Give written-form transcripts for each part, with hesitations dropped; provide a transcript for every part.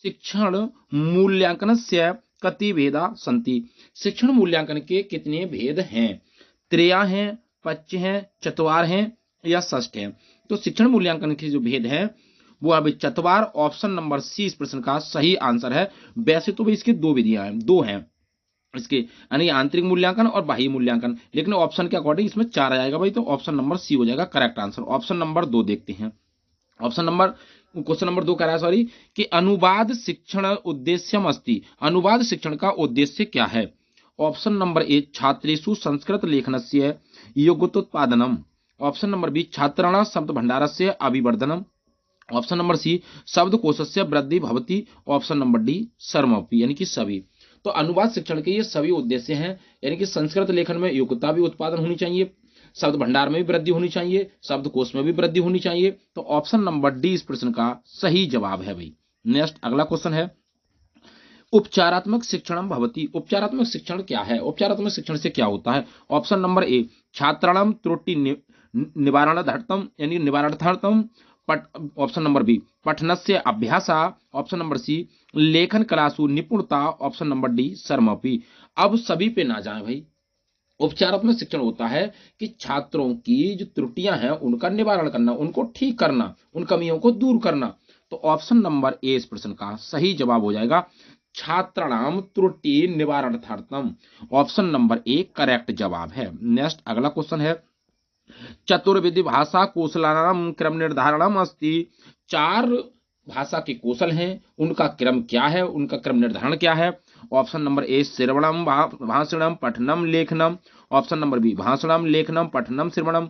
शिक्षण मूल्यांकनस्य कति भेदा सन्ति। शिक्षण मूल्यांकन के कितने भेद हैं? त्रया हैं, पंच हैं, चतुर हैं या षष्ठ हैं? तो शिक्षण मूल्यांकन के जो भेद हैं वो अभी चतुर, ऑप्शन नंबर सी इस प्रश्न का सही आंसर है। वैसे तो भाई इसके दो विधियां हैं, दो हैं इसके, यानी आंतरिक मूल्यांकन और बाह्य मूल्यांकन, लेकिन ऑप्शन के अकॉर्डिंग इसमें चार आ जाएगा भाई, तो ऑप्शन नंबर सी हो जाएगा करेक्ट आंसर। ऑप्शन नंबर 2 देखते हैं। क्वेश्चन नंबर 2 कह रहा है सॉरी कि अनुवाद शिक्षण उद्देश्यम अस्ति। अनुवाद शिक्षण का उद्देश्य क्या है? ऑप्शन नंबर ए छात्रेषु संस्कृत लेखनस्य योग्यतोत्पादनम। ऑप्शन नंबर बी छात्राणां शब्द भंडारस्य अभिवर्धनम। ऑप्शन नंबर सी शब्दकोशस्य वृद्धि भवति। ऑप्शन नंबर डी सर्वमपि, यानी कि सभी। तो अनुवाद शिक्षण के ये सभी उद्देश्य हैं, यानी कि संस्कृत लेखन में योग्यता भी उत्पादन होनी चाहिए, शब्द भंडार में भी वृद्धि होनी चाहिए, शब्दकोश में भी वृद्धि होनी चाहिए। तो ऑप्शन नंबर डी इस प्रश्न का सही जवाब है भाई। नेक्स्ट अगला क्वेश्चन है उपचारात्मक शिक्षणम भवति। उपचारात्मक शिक्षण क्या है? उपचारात्मक शिक्षण से क्या होता है? ऑप्शन नंबर ए छात्राणां त्रुटि निवारणार्थम, यानी निवारणार्थम। ऑप्शन नंबर बी पठनस्य अभ्यासा। ऑप्शन नंबर सी लेखन कलासु निपुणता। ऑप्शन नंबर डी सर्वमपि। अब सभी पे ना जाए भाई। उपचारात्मक शिक्षण होता है कि छात्रों की जो त्रुटियां हैं उनका निवारण करना, उनको ठीक करना, उन कमियों को दूर करना। तो ऑप्शन नंबर ए इस प्रश्न का सही जवाब हो जाएगा छात्राणाम त्रुटि निवारणार्थम। ऑप्शन नंबर ए करेक्ट जवाब है। नेक्स्ट अगला क्वेश्चन है चतुर्विधि भाषा कौशलानाम क्रम निर्धारणम अस्ति। चार भाषा के कौशल हैं, उनका क्रम क्या है, उनका क्रम निर्धारण क्या है? ऑप्शन नंबर ए श्रवणम भाषणम पठनम लेखनम। ऑप्शन नंबर बी भाषणम लेखनम पठनम श्रवणम।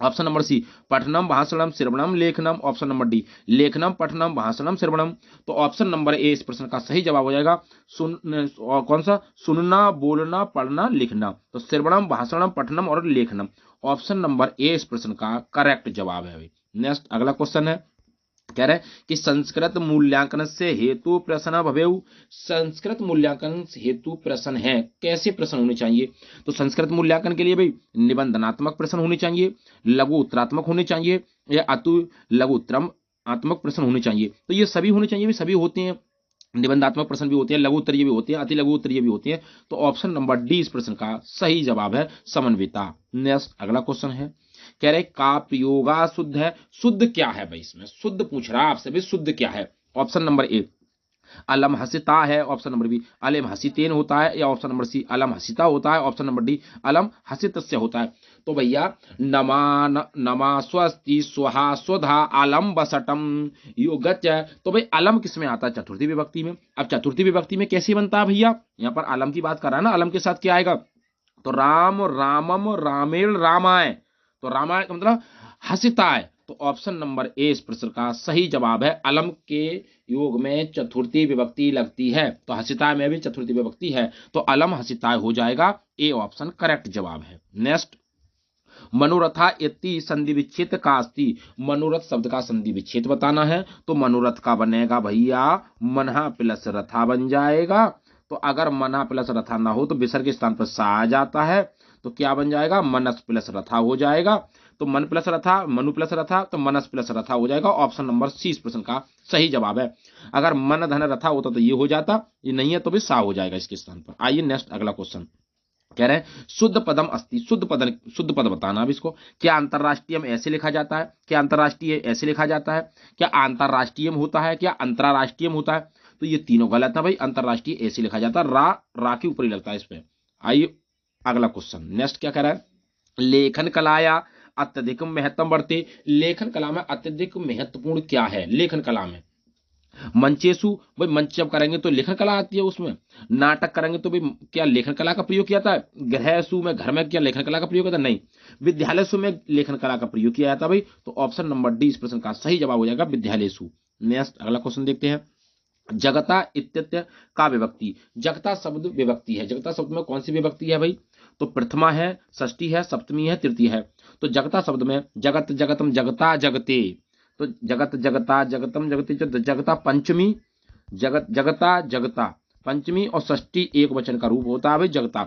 ऑप्शन नंबर सी पठनम भाषणम श्रवणम लेखनम। ऑप्शन नंबर डी लेखनम पठनम भाषणम श्रवणम। तो ऑप्शन नंबर ए इस प्रश्न का सही जवाब हो जाएगा कौन सा? सुनना, बोलना, पढ़ना, लिखना। तो श्रवणम, भाषणम, पठनम और लेखनम। ऑप्शन नंबर ए इस प्रश्न का करेक्ट जवाब है। नेक्स्ट अगला क्वेश्चन है कह रहे कि संस्कृत मूल्यांकन से हेतु प्रश्न भवेउ। संस्कृत मूल्यांकन हेतु प्रश्न है, कैसे प्रश्न होने चाहिए? तो संस्कृत मूल्यांकन के लिए भाई निबंधनात्मक प्रश्न होने चाहिए, लघु उत्तरात्मक होने चाहिए या अतु लघु उत्तरात्मक प्रश्न होने चाहिए। तो ये सभी होने चाहिए, सभी होते हैं। निबंधात्मक प्रश्न भी होते हैं, लघु उत्तरीय भी होते हैं, अति लघु उत्तरीय भी होते हैं। तो ऑप्शन नंबर डी इस प्रश्न का सही जवाब है समन्विता। नेक्स्ट अगला क्वेश्चन है कह रहे का प्रयोगा शुद्ध है। शुद्ध क्या है भाई? इसमें शुद्ध पूछ रहा है आपसे भाई, शुद्ध क्या है? ऑप्शन नंबर ए अलम हसिता है। ऑप्शन नंबर बी अलम हसितेन होता है या ऑप्शन नंबर सी अलम हसिता होता है। ऑप्शन नंबर डी अलम हसितस्य होता है। तो भैया नमा स्वस्ति स्वहा स्वधा अलम बसटम योगच। तो भाई अलम किस में आता है? चतुर्थी विभक्ति में। अब चतुर्थी विभक्ति में कैसे बनता है भैया? यहाँ पर अलम की बात कर रहा है ना, अलम के साथ क्या आएगा? तो राम, रामम, रामेण, रामाय। तो रामायण का मतलब हसिताय। तो ऑप्शन नंबर ए इस प्रश्न का सही जवाब है। अलम के योग में चतुर्थी विभक्ति लगती है, तो हसिताय में भी चतुर्थी विभक्ति है, तो अलम हसिताय हो जाएगा। ए ऑप्शन करेक्ट जवाब है। नेक्स्ट मनोरथा इति संधि विच्छेद का अस्ति। मनोरथ शब्द का संधि विच्छेद बताना है, तो मनोरथ का बनेगा भैया मनहा प्लस रथा बन जाएगा। तो अगर मनहा प्लस रथा ना हो तो विसर्ग के स्थान पर सा आ जाता है, तो क्या बन जाएगा? मनस प्लस रथा हो जाएगा। तो मन प्लस रथा, मनु प्लस रथा, तो मनस प्लस रथा हो जाएगा। ऑप्शन नंबर सी इस प्रश्न का सही जवाब है। अगर मन धन रथा होता तो ये हो जाता, ये नहीं है तो भी सा हो जाएगा इसके स्थान पर। आइए नेक्स्ट अगला क्वेश्चन कह रहे हैं शुद्ध पदम अस्ति। शुद्ध पद बताना। अब इसको क्या अंतरराष्ट्रीय ऐसे लिखा जाता है, क्या अंतरराष्ट्रीय ऐसे लिखा जाता है, क्या अंतरराष्ट्रीय होता है, क्या अंतरराष्ट्रीय होता है? तो ये तीनों गलत है भाई। अंतरराष्ट्रीय ऐसे लिखा जाता है, रा के ऊपर ही लगता है इस पे। आइए अगला क्वेश्चन नेक्स्ट क्या कह रहा है लेखन कलाया अत्यधिक महत्व बढ़ते। लेखन कला में अत्यधिक महत्वपूर्ण क्या है? लेखन कला में मंचेसु, भाई मंच जब करेंगे तो लेखन कला आती है उसमें। नाटक करेंगे तो भाई क्या लेखन कला का प्रयोग किया जाता है? गृहसु में, घर में क्या लेखन कला का प्रयोग होता है? नहीं। विद्यालयसु में लेखन कला का प्रयोग किया जाता है भाई। तो ऑप्शन नंबर डी इस प्रश्न का सही जवाब हो जाएगा विद्यालयसु। नेक्स्ट अगला क्वेश्चन देखते हैं जगता इत्यस्य का विभक्ति। जगता शब्द विभक्ति है। जगता शब्द में कौन सी विभक्ति है भाई? तो प्रथमा है, षष्ठी है, सप्तमी है, तृतीय है। तो जगता शब्द में जगत, जगतम, जगता, जगते। तो जगत, जगता, जगतम, जगते, जगता पंचमी, जगता, जगता पंचमी और षष्ठी एक वचन का रूप होता है भाई जगता।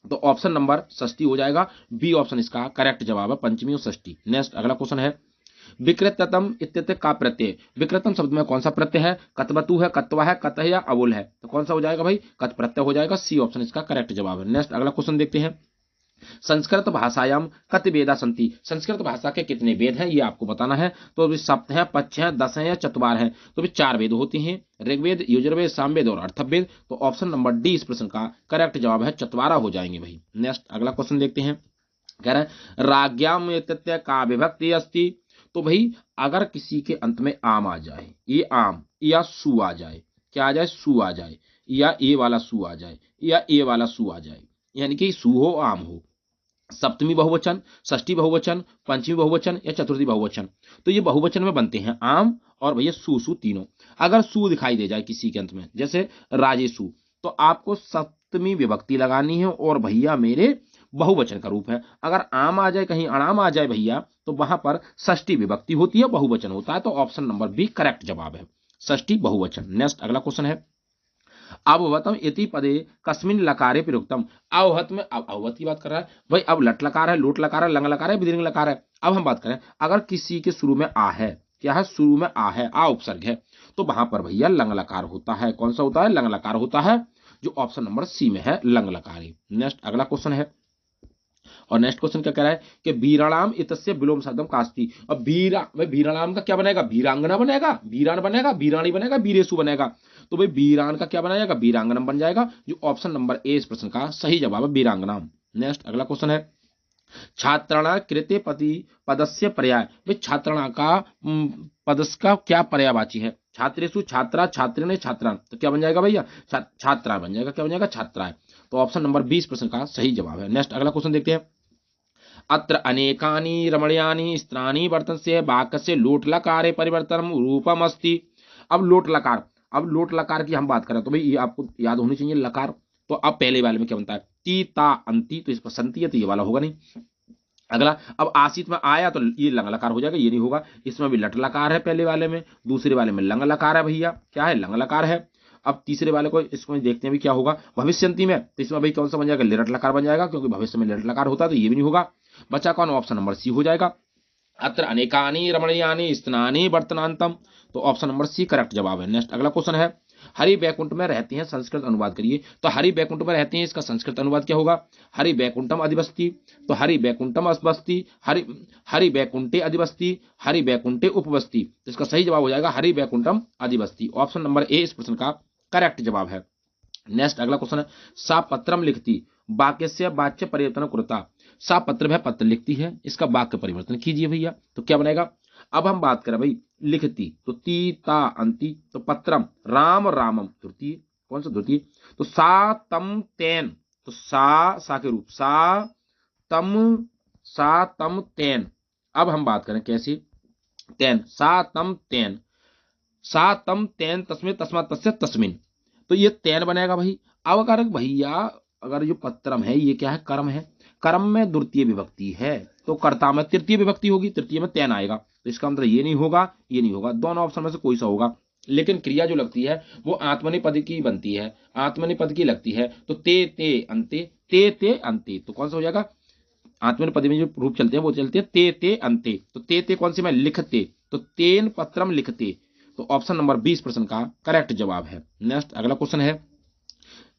तो ऑप्शन नंबर षष्ठी हो जाएगा। बी ऑप्शन इसका करेक्ट जवाब है, पंचमी और षष्ठी। नेक्स्ट अगला क्वेश्चन है विकृततम इत्यत्र का प्रत्यय, विकृतम शब्द में कौन सा प्रत्यय है? कतवतु है, कत्वा है, कत है या अवुल है? तो कौन सा हो जाएगा भाई? कत प्रत्यय हो जाएगा। सी ऑप्शन इसका करेक्ट जवाब है। नेक्स्ट अगला क्वेश्चन देखते हैं। संस्कृत भाषायाम कति वेदा संति, संस्कृत भाषा के कितने वेद हैं ये आपको बताना है। तो अभी सप्त है, पच्च है, 10 है या चतुर्वार है? तो भी 4 वेद होते हैं, ऋग्वेद, यजुर्वेद, सामवेद और अर्थवेद। तो ऑप्शन नंबर डी इस प्रश्न का करेक्ट जवाब है, चतवारा हो जाएंगे भाई। नेक्स्ट अगला क्वेश्चन देखते हैं। कह रहे हैं राज्ञाम एतस्य का विभक्ति अस्ति। तो भाई अगर किसी के अंत में आम आ जाए, ये आम या सु आ जाए, क्या आ जाए? सु आ जाए, या ए वाला सु आ जाए, या ए वाला सु आ जाए, यानी कि सु हो आम हो, सप्तमी बहुवचन, षष्ठी बहुवचन, पंचमी बहुवचन या चतुर्थी बहुवचन, तो ये बहुवचन में बनते हैं आम और भैया सु सु तीनों। अगर सु दिखाई दे जाए किसी के अंत में, जैसे राजेशु, तो आपको सप्तमी विभक्ति लगानी है और भैया मेरे बहुवचन का रूप है। अगर आम आ जाए, कहीं अणाम आ जाए भैया, तो वहां पर षष्ठी विभक्ति होती है, बहुवचन होता है। तो ऑप्शन नंबर बी करेक्ट जवाब है, षष्ठी बहुवचन। नेक्स्ट अगला क्वेश्चन है। अवहतम इति पदे कस्मिन लकारे प्रयुक्तम। अवहत में, अब अवहत की बात कर रहा है भाई। अब लट लकार है, लोट लकार है, लंग लकार है, बिदरिंग लकार है। अब हम बात करें अगर किसी के शुरू में आ है, क्या है? शुरू में आ है, आ उपसर्ग है, तो वहां पर भैया लंग लकार होता है। कौन सा होता है? लंग लकार होता है, जो ऑप्शन नंबर सी में है, लंग लकारी। नेक्स्ट अगला क्वेश्चन है। और नेक्स्ट क्वेश्चन क्या कह रहा है कि वीराणाम इतस्य विलोम शब्दम कास्ति। अब वीराणाम का क्या बनेगा? वीरांगना बनेगा, वीरान बनेगा, वीराणी बनेगा, वीरेशु बनेगा। तो भाई वीरान का क्या बनाएगा? वीरांगनम बन जाएगा, जो ऑप्शन नंबर ए इस प्रश्न का सही जवाब है, वीरांगनाम। नेक्स्ट अगला क्वेश्चन है। छात्रणा कृते पति पदस्य पर्याय। भाई छात्रणा का पदस का क्या पर्यायवाची है? छात्रेषु छात्रा, छात्रिणे, छात्रान। तो क्या बन जाएगा भैया? छात्रा बन जाएगा। क्या बन जाएगा? छात्राएं। तो ऑप्शन नंबर 20 प्रश्न का सही जवाब है। नेक्स्ट अगला क्वेश्चन देखते हैं। अत्र अनेकानि रमणीयानि स्त्रानि वर्तन्ते वाक्यस्य लोट लकारे परिवर्तनम रूपम अस्ति। अब लोट लकार, अब लोट लकार की हम बात करें तो भाई ये आपको याद होनी चाहिए लकार। तो अब पहले वाले में क्या बनता है? ती ता अंति, तो इस पर संति है, तो ये वाला होगा नहीं। अगला, अब आसित में आया तो ये लंग लकार हो जाएगा, ये नहीं होगा। इसमें भी लट लकार है पहले वाले में, दूसरे वाले में लंग लकार है भैया, क्या है? लंग लकार है। अब तीसरे वाले को इसमें देखते हैं भी क्या होगा भविष्यंती में, तो इसमें भाई कौन सा बन जाएगा? लिरट लकार बन जाएगा, क्योंकि भविष्य में लिरट लकार होता है, तो ये भी नहीं होगा। बचा कौन? ऑप्शन नंबर सी हो जाएगा। अत्र अनेकानि रमणीयानि स्नानि वर्तनांतम, तो ऑप्शन नंबर सी करेक्ट जवाब है। नेक्स्ट अगला क्वेश्चन है। हरि बैकुंठ में रहते हैं, संस्कृत अनुवाद करिए। तो हरि बैकुंठ में रहते हैं, इसका संस्कृत अनुवाद क्या होगा? हरि बैकुंठम अधिवस्ति। तो हरि बैकुंठम अस्वस्ति, हरि बैकुंठे अधिवस्ति, हरि बैकुंठे उपवस्ति। तो इसका सही जवाब हो जाएगा हरि बैकुंठम अधिवस्ति। ऑप्शन नंबर ए इस प्रश्न का करेक्ट जवाब है। नेक्स्ट अगला क्वेश्चन है। सा पत्रम लिखती वाक्य से वाच्य परिवर्तन कुरता। सा पत्र है, पत्र लिखती है, इसका वाक्य परिवर्तन कीजिए भैया, तो क्या बनेगा? अब हम बात करें भाई लिखती, तो ती ता अंति, तो पत्रम राम रामम द्वितीय, कौन सा द्वितीय? तो सा तम तेन, तो सा के रूप सा तम तेन। अब हम बात करें कैसे? तेन, सा तम तेन तस्में तस्मा तस्य तस्मिन, तो ये तेन बनेगा भाई। अब अगर भैया अगर जो पत्रम है ये क्या है? कर्म है, कर्म में द्वितीय विभक्ति है, तो कर्ता में तृतीय विभक्ति होगी, तृतीय में तेन आएगा। तो इसका मतलब ये नहीं होगा, ये नहीं होगा, दोनों ऑप्शन में से कोई सा होगा। लेकिन क्रिया जो लगती है वो आत्मनेपद की बनती है, आत्मनेपद की लगती है। तो ते अंते, ते अंते, तो कौन सा हो जाएगा? आत्मनेपद में जो रूप चलते हैं वो चलते हैं ते अंते। तो ते कौन से में? लिखते, तो तेन पत्रम लिखते। तो ऑप्शन नंबर 20 प्रश्न का करेक्ट जवाब है। नेक्स्ट अगला क्वेश्चन है।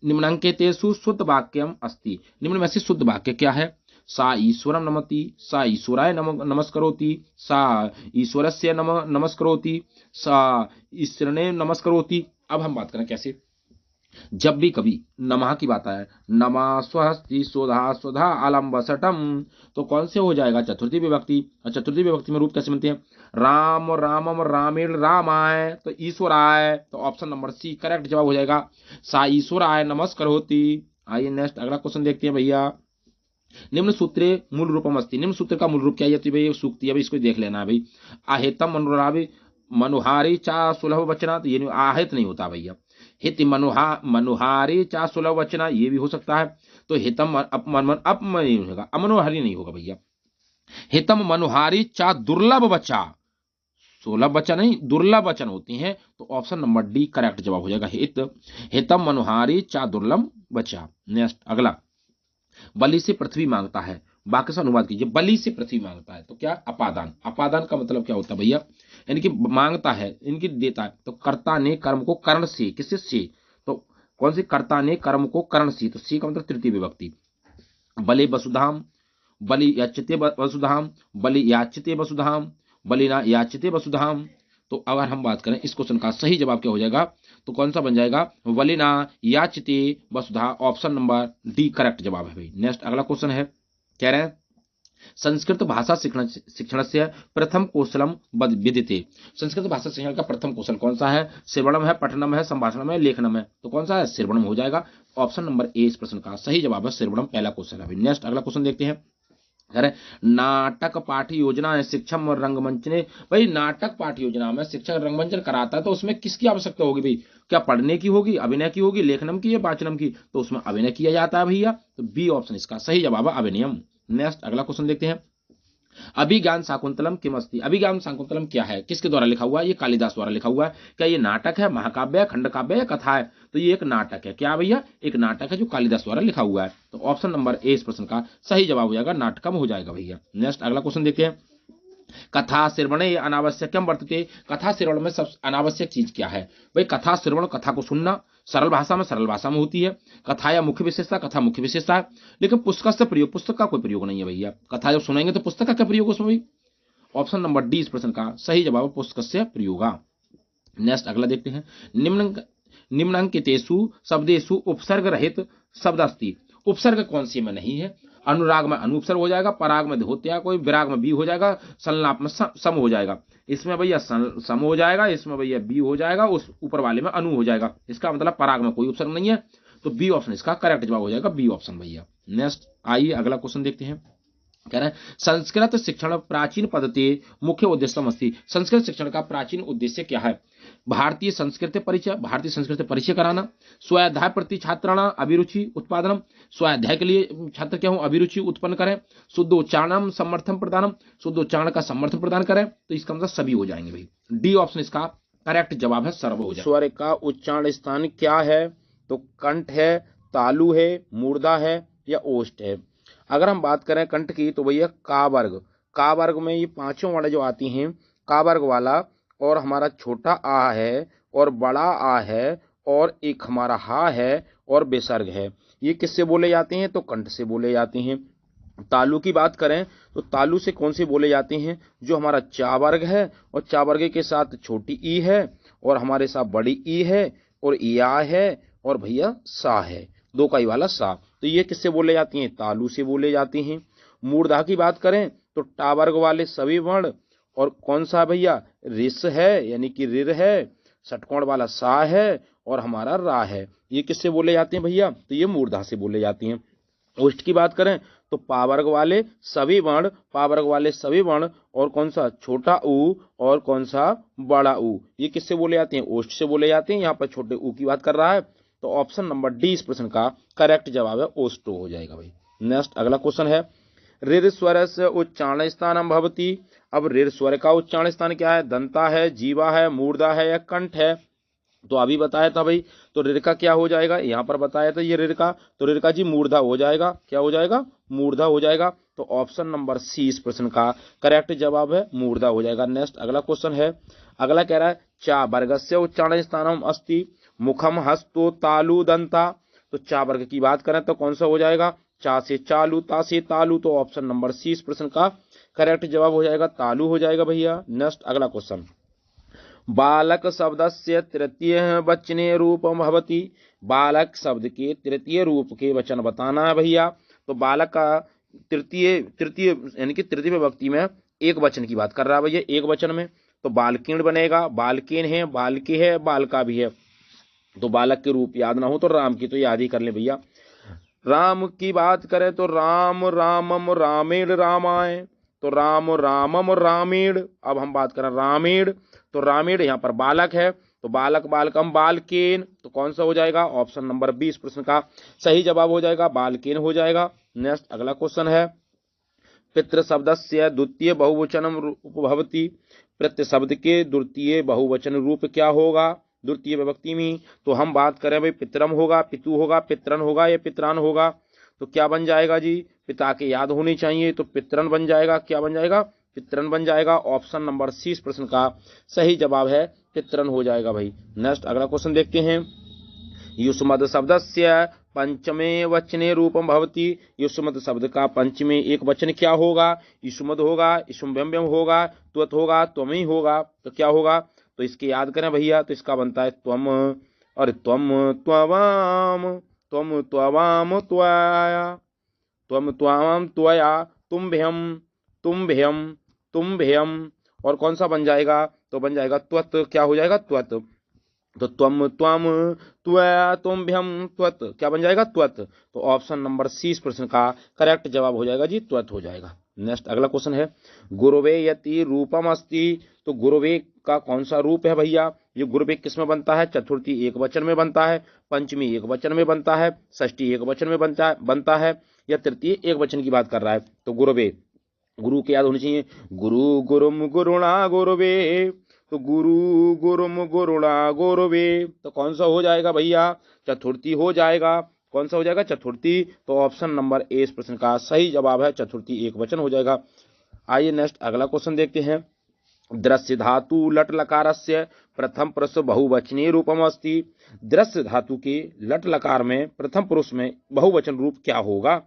निम्नांकेतेषु शुद्ध वाक्यम अस्ति। निम्न में से शुद्ध वाक्य क्या है? सा ईश्वरम नमति, सा ईश्वराय नमस्करोति, सा ईश्वरस्य नमस्करोति, सा ईश्वरने नमस्करोति। अब हम बात करें कैसे? जब भी कभी नमः की बात आए, नमा स्वस्ति स्वधा स्वधा आलम्बसटम, तो कौन से हो जाएगा? चतुर्थी विभक्ति। और चतुर्थी विभक्ति में रूप कैसे बनते हैं? राम रामम रामेण रामाय, तो ईश्वराय। तो ऑप्शन नंबर सी करेक्ट जवाब हो जाएगा, सा ईश्वराय नमस्करोति। आइए नेक्स्ट अगला क्वेश्चन देखते हैं भैया। निम्न सूत्रे मूल रूपम अस्ति। निम्न सूत्र का मूल रूप क्या है? तो भाई सूक्ति है, इसको देख लेना है भाई। आहेतम मनुरावि मनुहारी चा सुलभ वचना, तो ये आहेत नहीं होता भैया। हित मनुहारी चा सुलभ वचना, ये भी हो सकता है। तो हितम नहीं होगा, अमनोहारी नहीं होगा भैया। हितम मनुहारी चा दुर्लभ बचा, सुलभ वचन नहीं दुर्लभ वचन होती हैं। तो ऑप्शन नंबर डी करेक्ट जवाब हो जाएगा, हितम मनुहारी चा दुर्लभ बचा। नेक्स्ट अगला। बलि से पृथ्वी मांगता है, वाक्य से अनुवाद कीजिए। बलि से पृथ्वी मांगता है, तो क्या अपादान। अपादान का मतलब क्या होता है भैया, यानी कि मांगता है, इनकी देता है। तो कर्ता ने कर्म को कर्ण से, किससे से, तो कौन सी, कर्ता ने कर्म को कर्ण से, तो सी का मतलब तृतीय विभक्ति। बलि वसुधाम, बलि याच्यते वसुधाम, बलि याच्यते वसुधाम, बलिना याच्यते वसुधाम। तो अगर हम बात करें इस क्वेश्चन का सही जवाब क्या हो जाएगा, तो कौन सा बन जाएगा, वलिना याच्यते वसुधा, ऑप्शन नंबर डी करेक्ट जवाब है भाई। नेक्स्ट अगला क्वेश्चन है, कह रहे हैं संस्कृत भाषा शिक्षण से प्रथम कौशलम विदिते। संस्कृत भाषा शिक्षण का प्रथम कौशल कौन सा है, श्रवणम है, पठनम है, संभाषणम है, लेखनम है, तो कौन सा है, श्रवणम हो जाएगा। ऑप्शन नंबर ए इस प्रश्न का सही जवाब है, श्रवणम पहला क्वेश्चन है। नेक्स्ट अगला क्वेश्चन देखते हैं, अरे नाटक पाठ योजना है शिक्षम और रंगमंच ने। भाई नाटक पाठ योजना में शिक्षक रंगमंचन कराता है, तो उसमें किसकी आवश्यकता होगी भाई, क्या पढ़ने की होगी, अभिनय की होगी, लेखनम की या वाचनम की, तो उसमें अभिनय किया जाता है भैया, तो बी ऑप्शन इसका सही जवाब है, अभिनयम। नेक्स्ट अगला क्वेश्चन देखते हैं, अभिज्ञान शाकुंतलम किमस्ति। अभिज्ञान शाकुंतलम क्या है, किसके द्वारा लिखा हुआ है, ये कालिदास द्वारा लिखा हुआ है। क्या ये नाटक है, महाकाव्य है, खंडकाव्य या कथा है, तो ये एक नाटक है। क्या भैया, एक नाटक है जो कालिदास द्वारा लिखा हुआ है। तो ऑप्शन नंबर ए इस प्रश्न का सही जवाब हो जाएगा, नाटकम हो जाएगा भैया। नेक्स्ट अगला क्वेश्चन देखते हैं, कथा श्रवणे अनावश्यकम वर्तते। कथा श्रवण में सब अनावश्यक चीज क्या है भाई, कथा श्रवण, कथा को सुनना, सरल भाषा में होती है। कथा या मुख्य विशेषता, कथा मुख्य विशेषता है। लेकिन पुस्तक से प्रयोग, पुस्तक का कोई प्रयोग नहीं है भैया। कथा जब सुनेंगे तो पुस्तक का क्या प्रयोग उसमें भी। ऑप्शन नंबर डी इस प्रश्न का सही जवाब है, पुस्तक से प्रयोग। नेक्स्ट अगला देखते हैं, निम्नांकितेषु शब्देषु उपसर्ग रहित शब्द अस्ति। उपसर्ग कौन सी में नहीं है, अनुराग में अनुपसर्ग हो जाएगा, पराग में धोत्या कोई, विराग में बी हो जाएगा, संलाप में सम हो जाएगा। इसमें भैया सम हो जाएगा, इसमें भैया बी हो जाएगा, उस ऊपर वाले में अनु हो जाएगा। इसका मतलब पराग में कोई उपसर्ग नहीं है, तो बी ऑप्शन इसका करेक्ट जवाब हो जाएगा, बी ऑप्शन भैया। नेक्स्ट आइए अगला क्वेश्चन देखते हैं, कह रहे हैं संस्कृत शिक्षण प्राचीन पद्धति मुख्य उद्देश्य अस्ति। संस्कृत शिक्षण का प्राचीन उद्देश्य क्या है, भारतीय संस्कृति परिचय, भारतीय संस्कृति परिचय कराना, स्वाध्याय प्रति छात्राणां अभिरुचि उत्पादनम, स्वाध्याय के लिए छात्र क्या हो अभिरुचि उत्पन्न करें, शुद्ध उच्चारण समर्थन प्रदानम, शुद्ध उच्चारण का समर्थन प्रदान करें, तो इसका मतलब सभी हो जाएंगे भाई। डी ऑप्शन इसका करेक्ट जवाब है, सर्व हो जाएगा। स्वर का उच्चारण स्थान क्या है, तो कंठ है, तालु है, मूर्धा है या ओष्ठ है। अगर हम बात करें कंठ की, तो भैया का वर्ग, का वर्ग में ये पांचों वाले जो आती हैं, का वर्ग वाला, और हमारा छोटा आ है, और बड़ा आ है, और एक हमारा हा है, और विसर्ग है। ये किससे बोले जाते हैं, तो कंठ से बोले जाते हैं। तालु की बात करें तो तालु से कौन से बोले जाते हैं, जो हमारा चा वर्ग है, और चा वर्ग के साथ छोटी ई है, और हमारे साथ बड़ी ई है, और या है, और भैया सा है, दो का ई वाला सा, तो ये किससे बोले जाती हैं, तालु से बोले जाती हैं। मूर्धा की बात करें तो टा वर्ग वाले सभी वर्ण, और कौन सा भैया, रिस है यानी कि रिर है, षटकोण वाला सा है, और हमारा रा है, ये किससे बोले जाते हैं भैया, तो ये मूर्धा से बोले जाती हैं। ओष्ठ की बात करें तो पावर्ग वाले सभी वर्ण, पावर्ग वाले सभी वर्ण, और कौन सा, छोटा ऊ, और कौन सा, बड़ा ऊ, ये किससे बोले जाते हैं, ओष्ठ से बोले जाते हैं। यहाँ पर छोटे ऊ की बात कर रहा है, तो ऑप्शन नंबर डी इस प्रश्न का करेक्ट जवाब है, ओष्ठो हो जाएगा भाई। नेक्स्ट अगला क्वेश्चन है, ऋर स्वर से उच्चारण स्थान भवती। अब ऋर स्वर का उच्चारण स्थान क्या है, दंता है, जीवा है, मूर्धा है या कंठ है, तो अभी बताया था भाई, तो ऋर का क्या हो जाएगा, यहाँ पर बताया था ये ऋर का, तो ऋर का जी मूर्धा हो जाएगा, क्या हो जाएगा, मूर्धा हो जाएगा। तो ऑप्शन नंबर सी इस प्रश्न का करेक्ट जवाब है, मूर्धा हो जाएगा। नेक्स्ट अगला क्वेश्चन है, अगला कह रहा है चा वर्गस्य उच्चारण स्थानम अस्ति मुखम हस्तो तालु दंता। तो चा वर्ग की बात करें तो कौन सा हो जाएगा, चा से चालू, ता से तालु, तो ऑप्शन नंबर सी इस प्रश्न का करेक्ट जवाब हो जाएगा, तालु हो जाएगा भैया। नेक्स्ट अगला क्वेश्चन, बालक शब्दस्य तृतीय वचने रूपम भवति। बालक शब्द के तृतीय रूप के वचन बताना है भैया। तो बालक का तृतीय तृतीय यानी कि तृतीय विभक्ति में एक वचन की बात कर रहा है भैया, एक वचन में, तो बालकीण बनेगा, बालकेन है, बालके है, बालका भी है। तो बालक के रूप याद ना हो तो राम की तो याद ही कर ले भैया। राम की बात करें तो राम रामम रामेण रामाय, तो राम रामम रामेण। अब हम बात करें रामेण, तो रामेण यहाँ पर बालक है, तो बालक बालकम बालकेन, तो कौन सा हो जाएगा, ऑप्शन नंबर 20 प्रश्न का सही जवाब हो जाएगा, बालकेन हो जाएगा। नेक्स्ट अगला क्वेश्चन है, पितृ शब्दस्य द्वितीय बहुवचनम रूप भवति। पितृ शब्द के द्वितीय बहुवचन रूप क्या होगा द्वितीय विभक्ति में, तो हम बात करें भाई पितरम होगा, पितु होगा, पितरन होगा या पितरान होगा। तो क्या बन जाएगा जी, पिता के याद होनी चाहिए, तो पितरन बन जाएगा। क्या बन जाएगा, पितरन बन जाएगा। ऑप्शन नंबर सी इस प्रश्न का सही जवाब है, पितरन हो जाएगा भाई। नेक्स्ट अगला क्वेश्चन देखते हैं। युष्मद् शब्दस्य पंचमे वचने रूपम भवति। युष्मद् शब्द का पंचमे एक वचन क्या होगा, युष्मद् होगा, युष्मव्यम होगा, त्वत् होगा, त्वमि होगा। तो क्या होगा, तो इसके याद करें भैया, तो इसका बनता है त्वम, और त्वम त्ववाम, त्वम त्ववाम त्वया, त्वम त्वाम त्वया, तुम्भ्यम, तुम्भ्यम, तुम्भ्यम। और कौन सा बन जाएगा, तो बन जाएगा त्वत्। क्या हो जाएगा, त्वत्। तो त्वम त्वम त्वया तुम्भ्यम त्वत्, क्या बन जाएगा, त्वत्। तो ऑप्शन नंबर सी इस प्रश्न का करेक्ट जवाब हो जाएगा जी, त्वत् हो जाएगा। नेक्स्ट अगला क्वेश्चन है, गुरुवे यति रूपम अस्ति। तो गुरुवे का कौन सा रूप है भैया, ये गुरुवे किस में बनता है, चतुर्थी एक वचन में बनता है, पंचमी एक वचन में बनता है, षष्ठी एक वचन में बनता है, या तृतीय एक वचन की बात कर रहा है। तो गुरुवे, गुरु की याद होनी चाहिए, गुरु गुरुम गुरुणा गुरुवे। तो गुरु गुरुम गुरुणा गुरुवे, तो कौन सा हो जाएगा भैया, चतुर्थी हो जाएगा। कौन सा हो जाएगा, चतुर्थी। तो ऑप्शन नंबर ए इस प्रश्न का सही जवाब है, चतुर्थी एक वचन हो जाएगा। आइए नेक्स्ट अगला क्वेश्चन देखते हैं। दृश्य धातु लट लकारस्य प्रथम पुरुष बहुवचनीय रूपम अस्ति। दृश्य धातु के लट लकार में प्रथम पुरुष में बहुवचन रूप क्या होगा,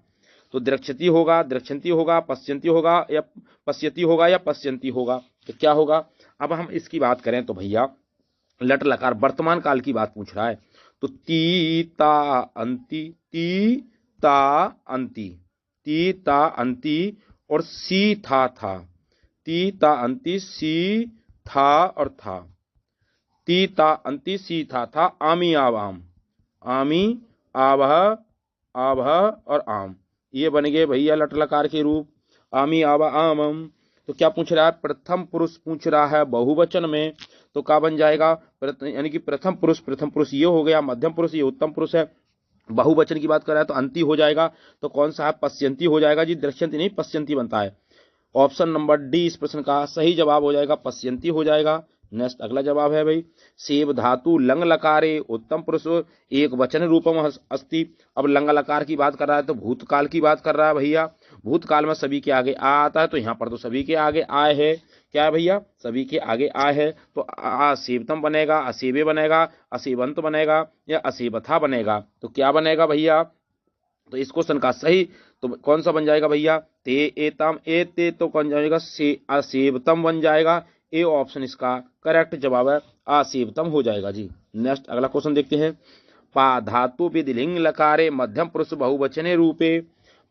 तो द्रक्ष्यति होगा, द्रक्ष्यंती होगा, पश्यंती होगा, या पश्यति होगा, या पश्यंती होगा। तो क्या होगा, अब हम इसकी बात करें तो भैया लट लकार वर्तमान काल की बात पूछ रहा है। तो ती ता अंति, ती ता अंति, ती ता अंति और सी था, ती ता अंति सी था और था, ती ता अंति सी था, आमी आवाम, आमी आवह आवह और आम, ये बन गए भैया लट लकार के रूप, आमी आवा आमम। तो क्या पूछ रहा है, प्रथम पुरुष पूछ रहा है बहुवचन में, तो क्या बन जाएगा, यानी कि प्रथम पुरुष ये हो गया, मध्यम पुरुष ये उत्तम पुरुष है, बहुवचन की बात कर रहा है तो अंति हो जाएगा। तो कौन सा है, पश्यंती हो जाएगा जी, दृश्यंती नहीं पश्यंती बनता है। ऑप्शन नंबर डी इस प्रश्न का सही जवाब हो जाएगा, पश्यंती हो जाएगा। नेक्स्ट अगला जवाब है भाई, सेव धातु लंग लकारे उत्तम पुरुष एक वचन रूपम अस्ति। अब लंग लकार की बात कर रहा है तो भूतकाल की बात कर रहा है भैया, भूतकाल में सभी के आगे आ आता है, तो यहाँ पर तो सभी के आगे आए है, क्या है भैया, सभी के आगे आए है। तो असेवतम बनेगा, असेवे बनेगा, असेवंत बनेगा, या असेवथा बनेगा। तो क्या बनेगा भैया, तो इस क्वेश्चन का सही तो कौन सा बन जाएगा भैया, ते एतम एते, तो कौन जाएगा, से असेवतम बन जाएगा। ए ऑप्शन इसका करेक्ट जवाब है, असेवतम हो जाएगा जी। नेक्स्ट अगला क्वेश्चन देखते हैं। पा धातु विधिलिंग लकारे मध्यम पुरुष बहुवचने रूपे।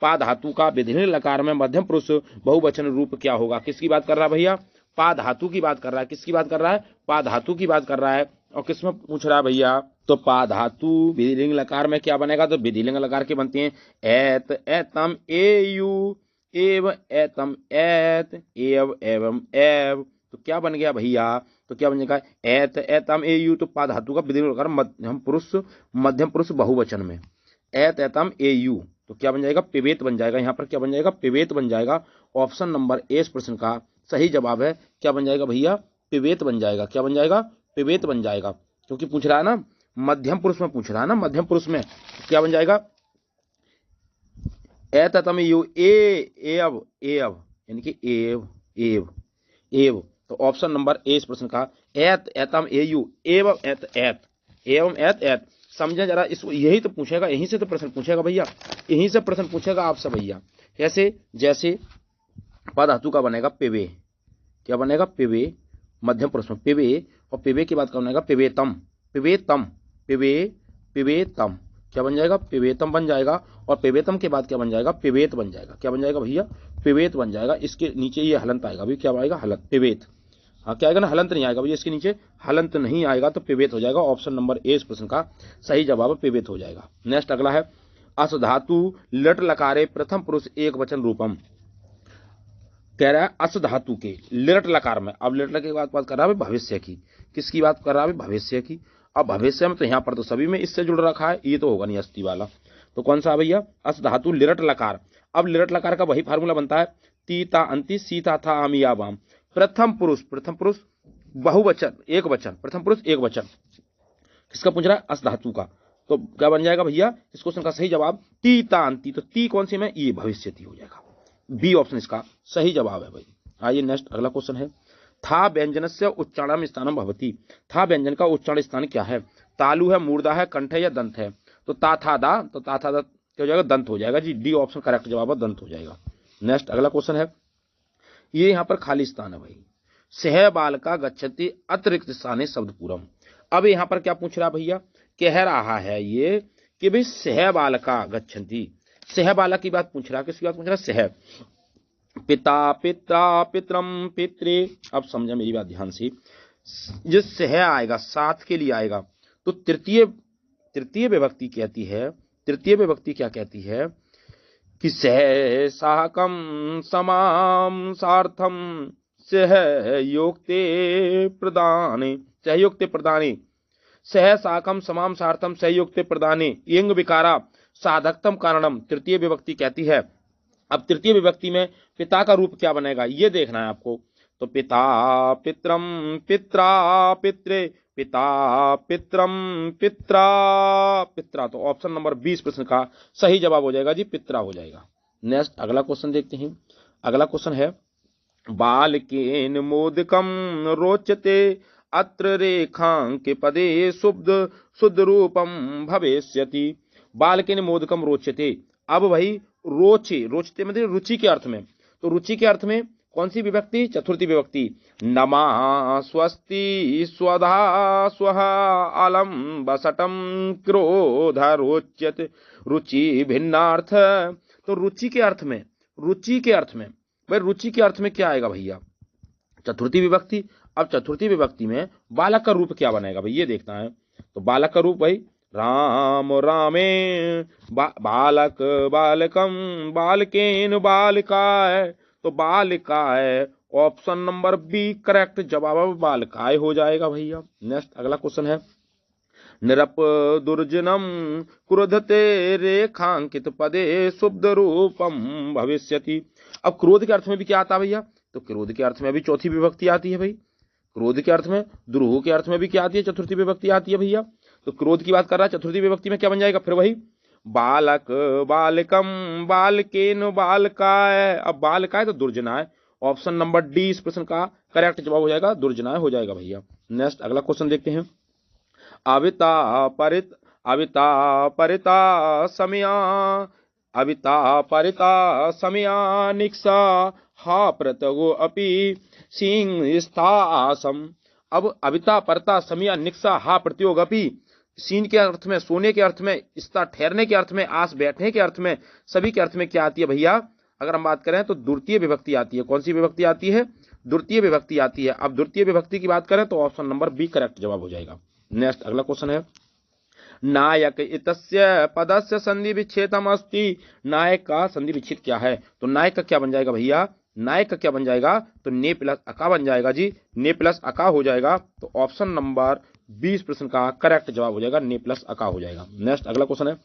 पा धातु का विधिलिंग लकार में मध्यम पुरुष बहुवचन रूप क्या होगा, किसकी बात कर रहा है भैया, पा धातु की बात कर रहा है, किसकी बात कर रहा है, पा धातु की बात कर रहा है। और किसमें पूछ रहा है भैया, तो पा धातु विधिलिंग लकार में क्या बनेगा, तो विधिलिंग लकार के बनते हैं एत एतम एयु, एव एतम एत, एव एवं एव। तो क्या बन गया भैया, तो क्या बन जाएगा, एत एतम एयु। तो पा धातु का विधिलिंग लकार मध्यम पुरुष बहुवचन में, एत एतम एयु। तो क्या बन जाएगा, पिबेत बन जाएगा, यहाँ पर क्या बन जाएगा, पिबेत बन जाएगा। ऑप्शन नंबर ए इस प्रश्न का सही जवाब है, क्या बन जाएगा भैया, पिबेत बन जाएगा। क्या बन जाएगा, पिबेत बन जाएगा, क्योंकि पूछ रहा है ना मध्यम पुरुष में, पूछ रहा है ना मध्यम पुरुष में, क्या बन जाएगा, एतम एयु, एव एव, यानी कि एव एव एव। तो ऑप्शन नंबर ए इस प्रश्न का एत एतम एयु, एवं एत एत, एवं एत एत। समझे जरा इसको, यही तो पूछेगा, यहीं से तो प्रश्न पूछेगा भैया, यहीं से प्रश्न पूछेगा आपसे भैया। कैसे, जैसे पा धातु का बनेगा पिबे, क्या बनेगा, पिबे, मध्यम पुरुष में पिबे, और पिबे की बात का बनेगा पिबेतम, पिबेतम, पिबे पिबेतम, क्या बन जाएगा, पिबेतम बन जाएगा। और पिबेतम के बाद क्या बन जाएगा, पिबेत बन जाएगा। क्या बन जाएगा भैया, पिबेत बन जाएगा। इसके नीचे ये हलंत आएगा भी, क्या आएगा, हलंत, पिबेत। हाँ क्या आएगा ना, हलंत नहीं आएगा भैया, इसके नीचे हलंत नहीं आएगा, तो पिबेत हो जाएगा। ऑप्शन नंबर ए इस प्रश्न का सही जवाब पिबेत हो जाएगा। नेक्स्ट अगला है, अस धातु लट लकारे प्रथम पुरुष एक वचन रूपम। कह रहा है अस धातु के लट लकार में, अब लट लकार की बात कर रहा है भविष्य की, किसकी बात कर रहा है, भविष्य की। अब भविष्य में तो यहाँ पर तो सभी में इससे जुड़ रखा है, ये तो होगा नहीं अस्थि वाला। तो कौन सा भैया, अस धातु लिरट लकार। अब लिरट लकार का वही फार्मूला बनता है, तीता अंति सीता था आमी आवाम। प्रथम पुरुष बहुवचन एक वचन, प्रथम पुरुष एक वचन, किसका पूछ रहा है, अस धातु का। तो क्या बन जाएगा भैया इस क्वेश्चन का सही जवाब तीतांती। तो ती कौन सी में, ये भविष्यति हो जाएगा। बी ऑप्शन इसका सही जवाब है भाई। आइए नेक्स्ट अगला क्वेश्चन है, था व्यंजनस्य उच्चारणम स्थानम भवति। था व्यंजन का उच्चारण स्थान क्या है? तालु है, मूर्धा है, कंठ है या दंत है? तो ता था दा, तो ता था दा क्या हो जाएगा? दंत हो जाएगा जी। डी ऑप्शन करेक्ट जवाब है, दंत हो जाएगा। नेक्स्ट अगला क्वेश्चन है, ये यहाँ पर खाली स्थान है भाई। सह बालका गच्छति अतिरिक्त स्थाने शब्दपूरम। अब यहाँ पर क्या पूछ रहा भैया, कह रहा है ये कि भाई सह बालका गच्छन्ति, सह बालक की बात पूछ रहा है। किसकी बात पूछ रहा है? सह, पिता पिता पितरम पितृ। अब समझा मेरी बात ध्यान से, जो सह आएगा साथ के लिए आएगा तो तृतीय विभक्ति कहती है, तृतीय विभक्ति क्या कहती है कि सह साकम समाम सार्थम सहयोक्ते प्रदाने, सहयोक्ते प्रदाने, सह साकम समाम सार्थम सहयोक्ते प्रदाने यंग विकारा साधकतम कारणम तृतीय विभक्ति कहती है। अब तृतीय विभक्ति में पिता का रूप क्या बनेगा ये देखना है आपको। तो पिता पित्रम पित्रा पित्रे, पिता पित्रम पित्रा पित्रा, तो ऑप्शन नंबर 20 प्रश्न का सही जवाब हो जाएगा जी, पित्रा हो जाएगा। नेक्स्ट अगला क्वेश्चन देखते हैं। अगला क्वेश्चन है, बालकेन मोदकम रोचते अत्र रेखांक पदे शुद्ध रूपम भविष्यति। बालकेन मोदकम रोचते। अब भाई रोचे, रोचते मतलब रुचि के अर्थ में, तो रुचि के अर्थ में कौन सी विभक्ति? चतुर्थी विभक्ति। नमा स्वस्ति स्वधा स्वः अलम बसटम क्रोध रोच्यत रुचि भिन्नार्थ। तो रुचि के अर्थ में, रुचि के अर्थ में भाई, रुचि के अर्थ में क्या आएगा भैया? चतुर्थी विभक्ति। अब चतुर्थी विभक्ति में बालक का रूप क्या बनेगा भाई ये देखना है। तो बालक का रूप भाई राम रामे, बालक बालकम, बालकेन बालिकाय, तो बालिकाय ऑप्शन नंबर बी करेक्ट जवाब बालिकाय हो जाएगा भैया। नेक्स्ट अगला क्वेश्चन है, निरप दुर्जनम क्रोधते रेखांकित पदे शुद्ध रूपम भविष्यति। अब क्रोध के अर्थ में भी क्या आता है भैया? तो क्रोध के अर्थ में भी चौथी विभक्ति आती है भाई। क्रोध के अर्थ में, द्रोह के अर्थ में भी क्या आती है? चतुर्थी विभक्ति आती है भैया। तो क्रोध की बात कर रहा है, चतुर्थी विभक्ति में क्या बन जाएगा फिर वही बालक बालकम बालकेन बालकाय। अब बालकाय तो दुर्जनाय, ऑप्शन नंबर डी इस प्रश्न का करेक्ट जवाब हो जाएगा, दुर्जनाय हो जाएगा भैया। नेक्स्ट अगला क्वेश्चन देखते हैं, अविता परिता समया, अविता परिता समया निक्षा हा प्रतगो अपि सिंह स्थासम। अब अविता परता समया निक्षा हा प्रत्योग अपि, सीन के अर्थ में, सोने के अर्थ में, स्था ठहरने के अर्थ में, आस बैठने के अर्थ में, सभी के अर्थ में क्या आती है भैया? अगर हम बात करें तो द्वितीय विभक्ति आती है। कौन सी विभक्ति आती है? द्वितीय विभक्ति आती है। अब द्वितीय विभक्ति की बात करें तो ऑप्शन नंबर बी करेक्ट जवाब हो जाएगा। नेक्स्ट अगला क्वेश्चन है, नायक इतस्य पदस्य संधि विच्छेदम अस्ति। नायक का संधि विच्छेद क्या है? तो नायक का क्या बन जाएगा भैया? नायक का क्या बन जाएगा? तो ने प्लस अका बन जाएगा जी, ने प्लस अका हो जाएगा। तो ऑप्शन नंबर 20 प्रश्न का करेक्ट जवाब हो जाएगा, ने प्लस अका हो जाएगा। नेक्स्ट अगला क्वेश्चन है,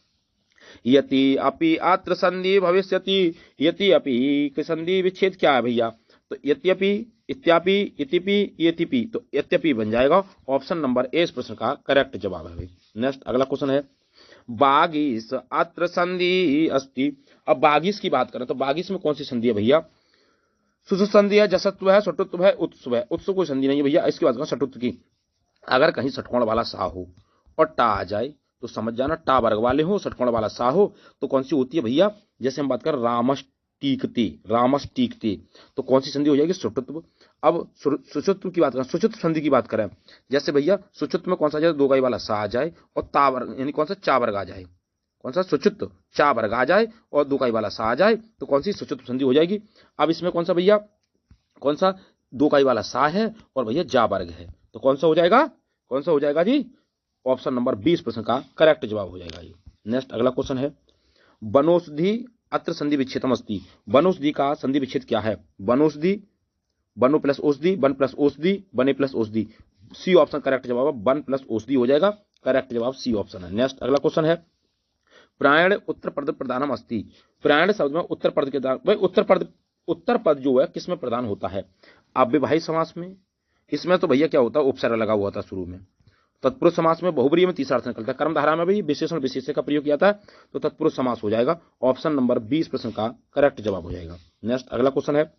यति अपि अत्र संधि भविष्यति। यति अपि की संधि विच्छेद क्या है भैया? तो यत्यपि, इत्यापि, इतिपि, यतिपि, तो यत्यपि बन जाएगा। ऑप्शन नंबर ए इस प्रश्न का करेक्ट जवाब है भाई। नेक्स्ट अगला क्वेश्चन है, बागीस अत्र संधि अस्ति। अब बागीस की बात करें तो बागीस में कौन सी संधि है भैया? सुसु संधि है, जसत्व है, सटुत्व है, उत्सव है। उत्सव कोई संधि नहीं है भैया। इसकी बात करें सटुत्व की, अगर कहीं षटकोण वाला सा हो और टा आ जाए तो समझ जाना टा वर्ग वाले हो, षटकोण वाला सा हो तो कौन सी होती है भैया? जैसे हम बात करें रामष्टीकते, रामष्टीकते, तो कौन सी संधि हो जाएगी? सुटुत्व। अब सुचुत्व की बात करें, सुचित्व संधि की बात करें, जैसे भैया सुचित्व में कौन सा आ जाए? दो गाई वाला सा आ जाए और ता वर्ग यानी कौन सा? चा वर्ग आ जाए। कौन सा? सुचित्व चा वर्ग आ जाए और दो गाई वाला सा आ जाए तो कौन सी? सुचित्व संधि हो जाएगी। अब इसमें कौन सा भैया? कौन सा? दो गाई वाला सा है और भैया जा वर्ग है, तो कौन सा हो जाएगा? कौन सा हो जाएगा जी? ऑप्शन नंबर 20 प्रश्न का करेक्ट जवाब हो जाएगा ये। नेक्स्ट अगला क्वेश्चन है, बनौषधि अत्र संधि विच्छेदम अस्ति। बनौषधि का संधि विच्छेद क्या है? बनौषधि, बनो प्लस औषधि, बन प्लस औषधि, बने प्लस औषधि। सी ऑप्शन करेक्ट जवाब है, बन प्लस औषधि हो जाएगा। करेक्ट जवाब सी ऑप्शन है। नेक्स्ट अगला क्वेश्चन है, प्राण उत्तर पद प्रधानम अस्ति। प्राण शब्द में उत्तर पद के भाई उत्तर पद जो है किसमें प्रदान होता है? अव्यवहित समास में। इसमें तो भैया क्या होता है? उपसर्ग लगा हुआ था शुरू में, तत्पुरुष समास में बहुब्रीहि में तीसरा अर्थ निकलता है। कर्मधारा में भी विशेषण विशेष्य का प्रयोग किया था, तो तत्पुरुष समास हो जाएगा। ऑप्शन नंबर 20 प्रश्न का करेक्ट जवाब हो जाएगा। नेक्स्ट अगला क्वेश्चन है,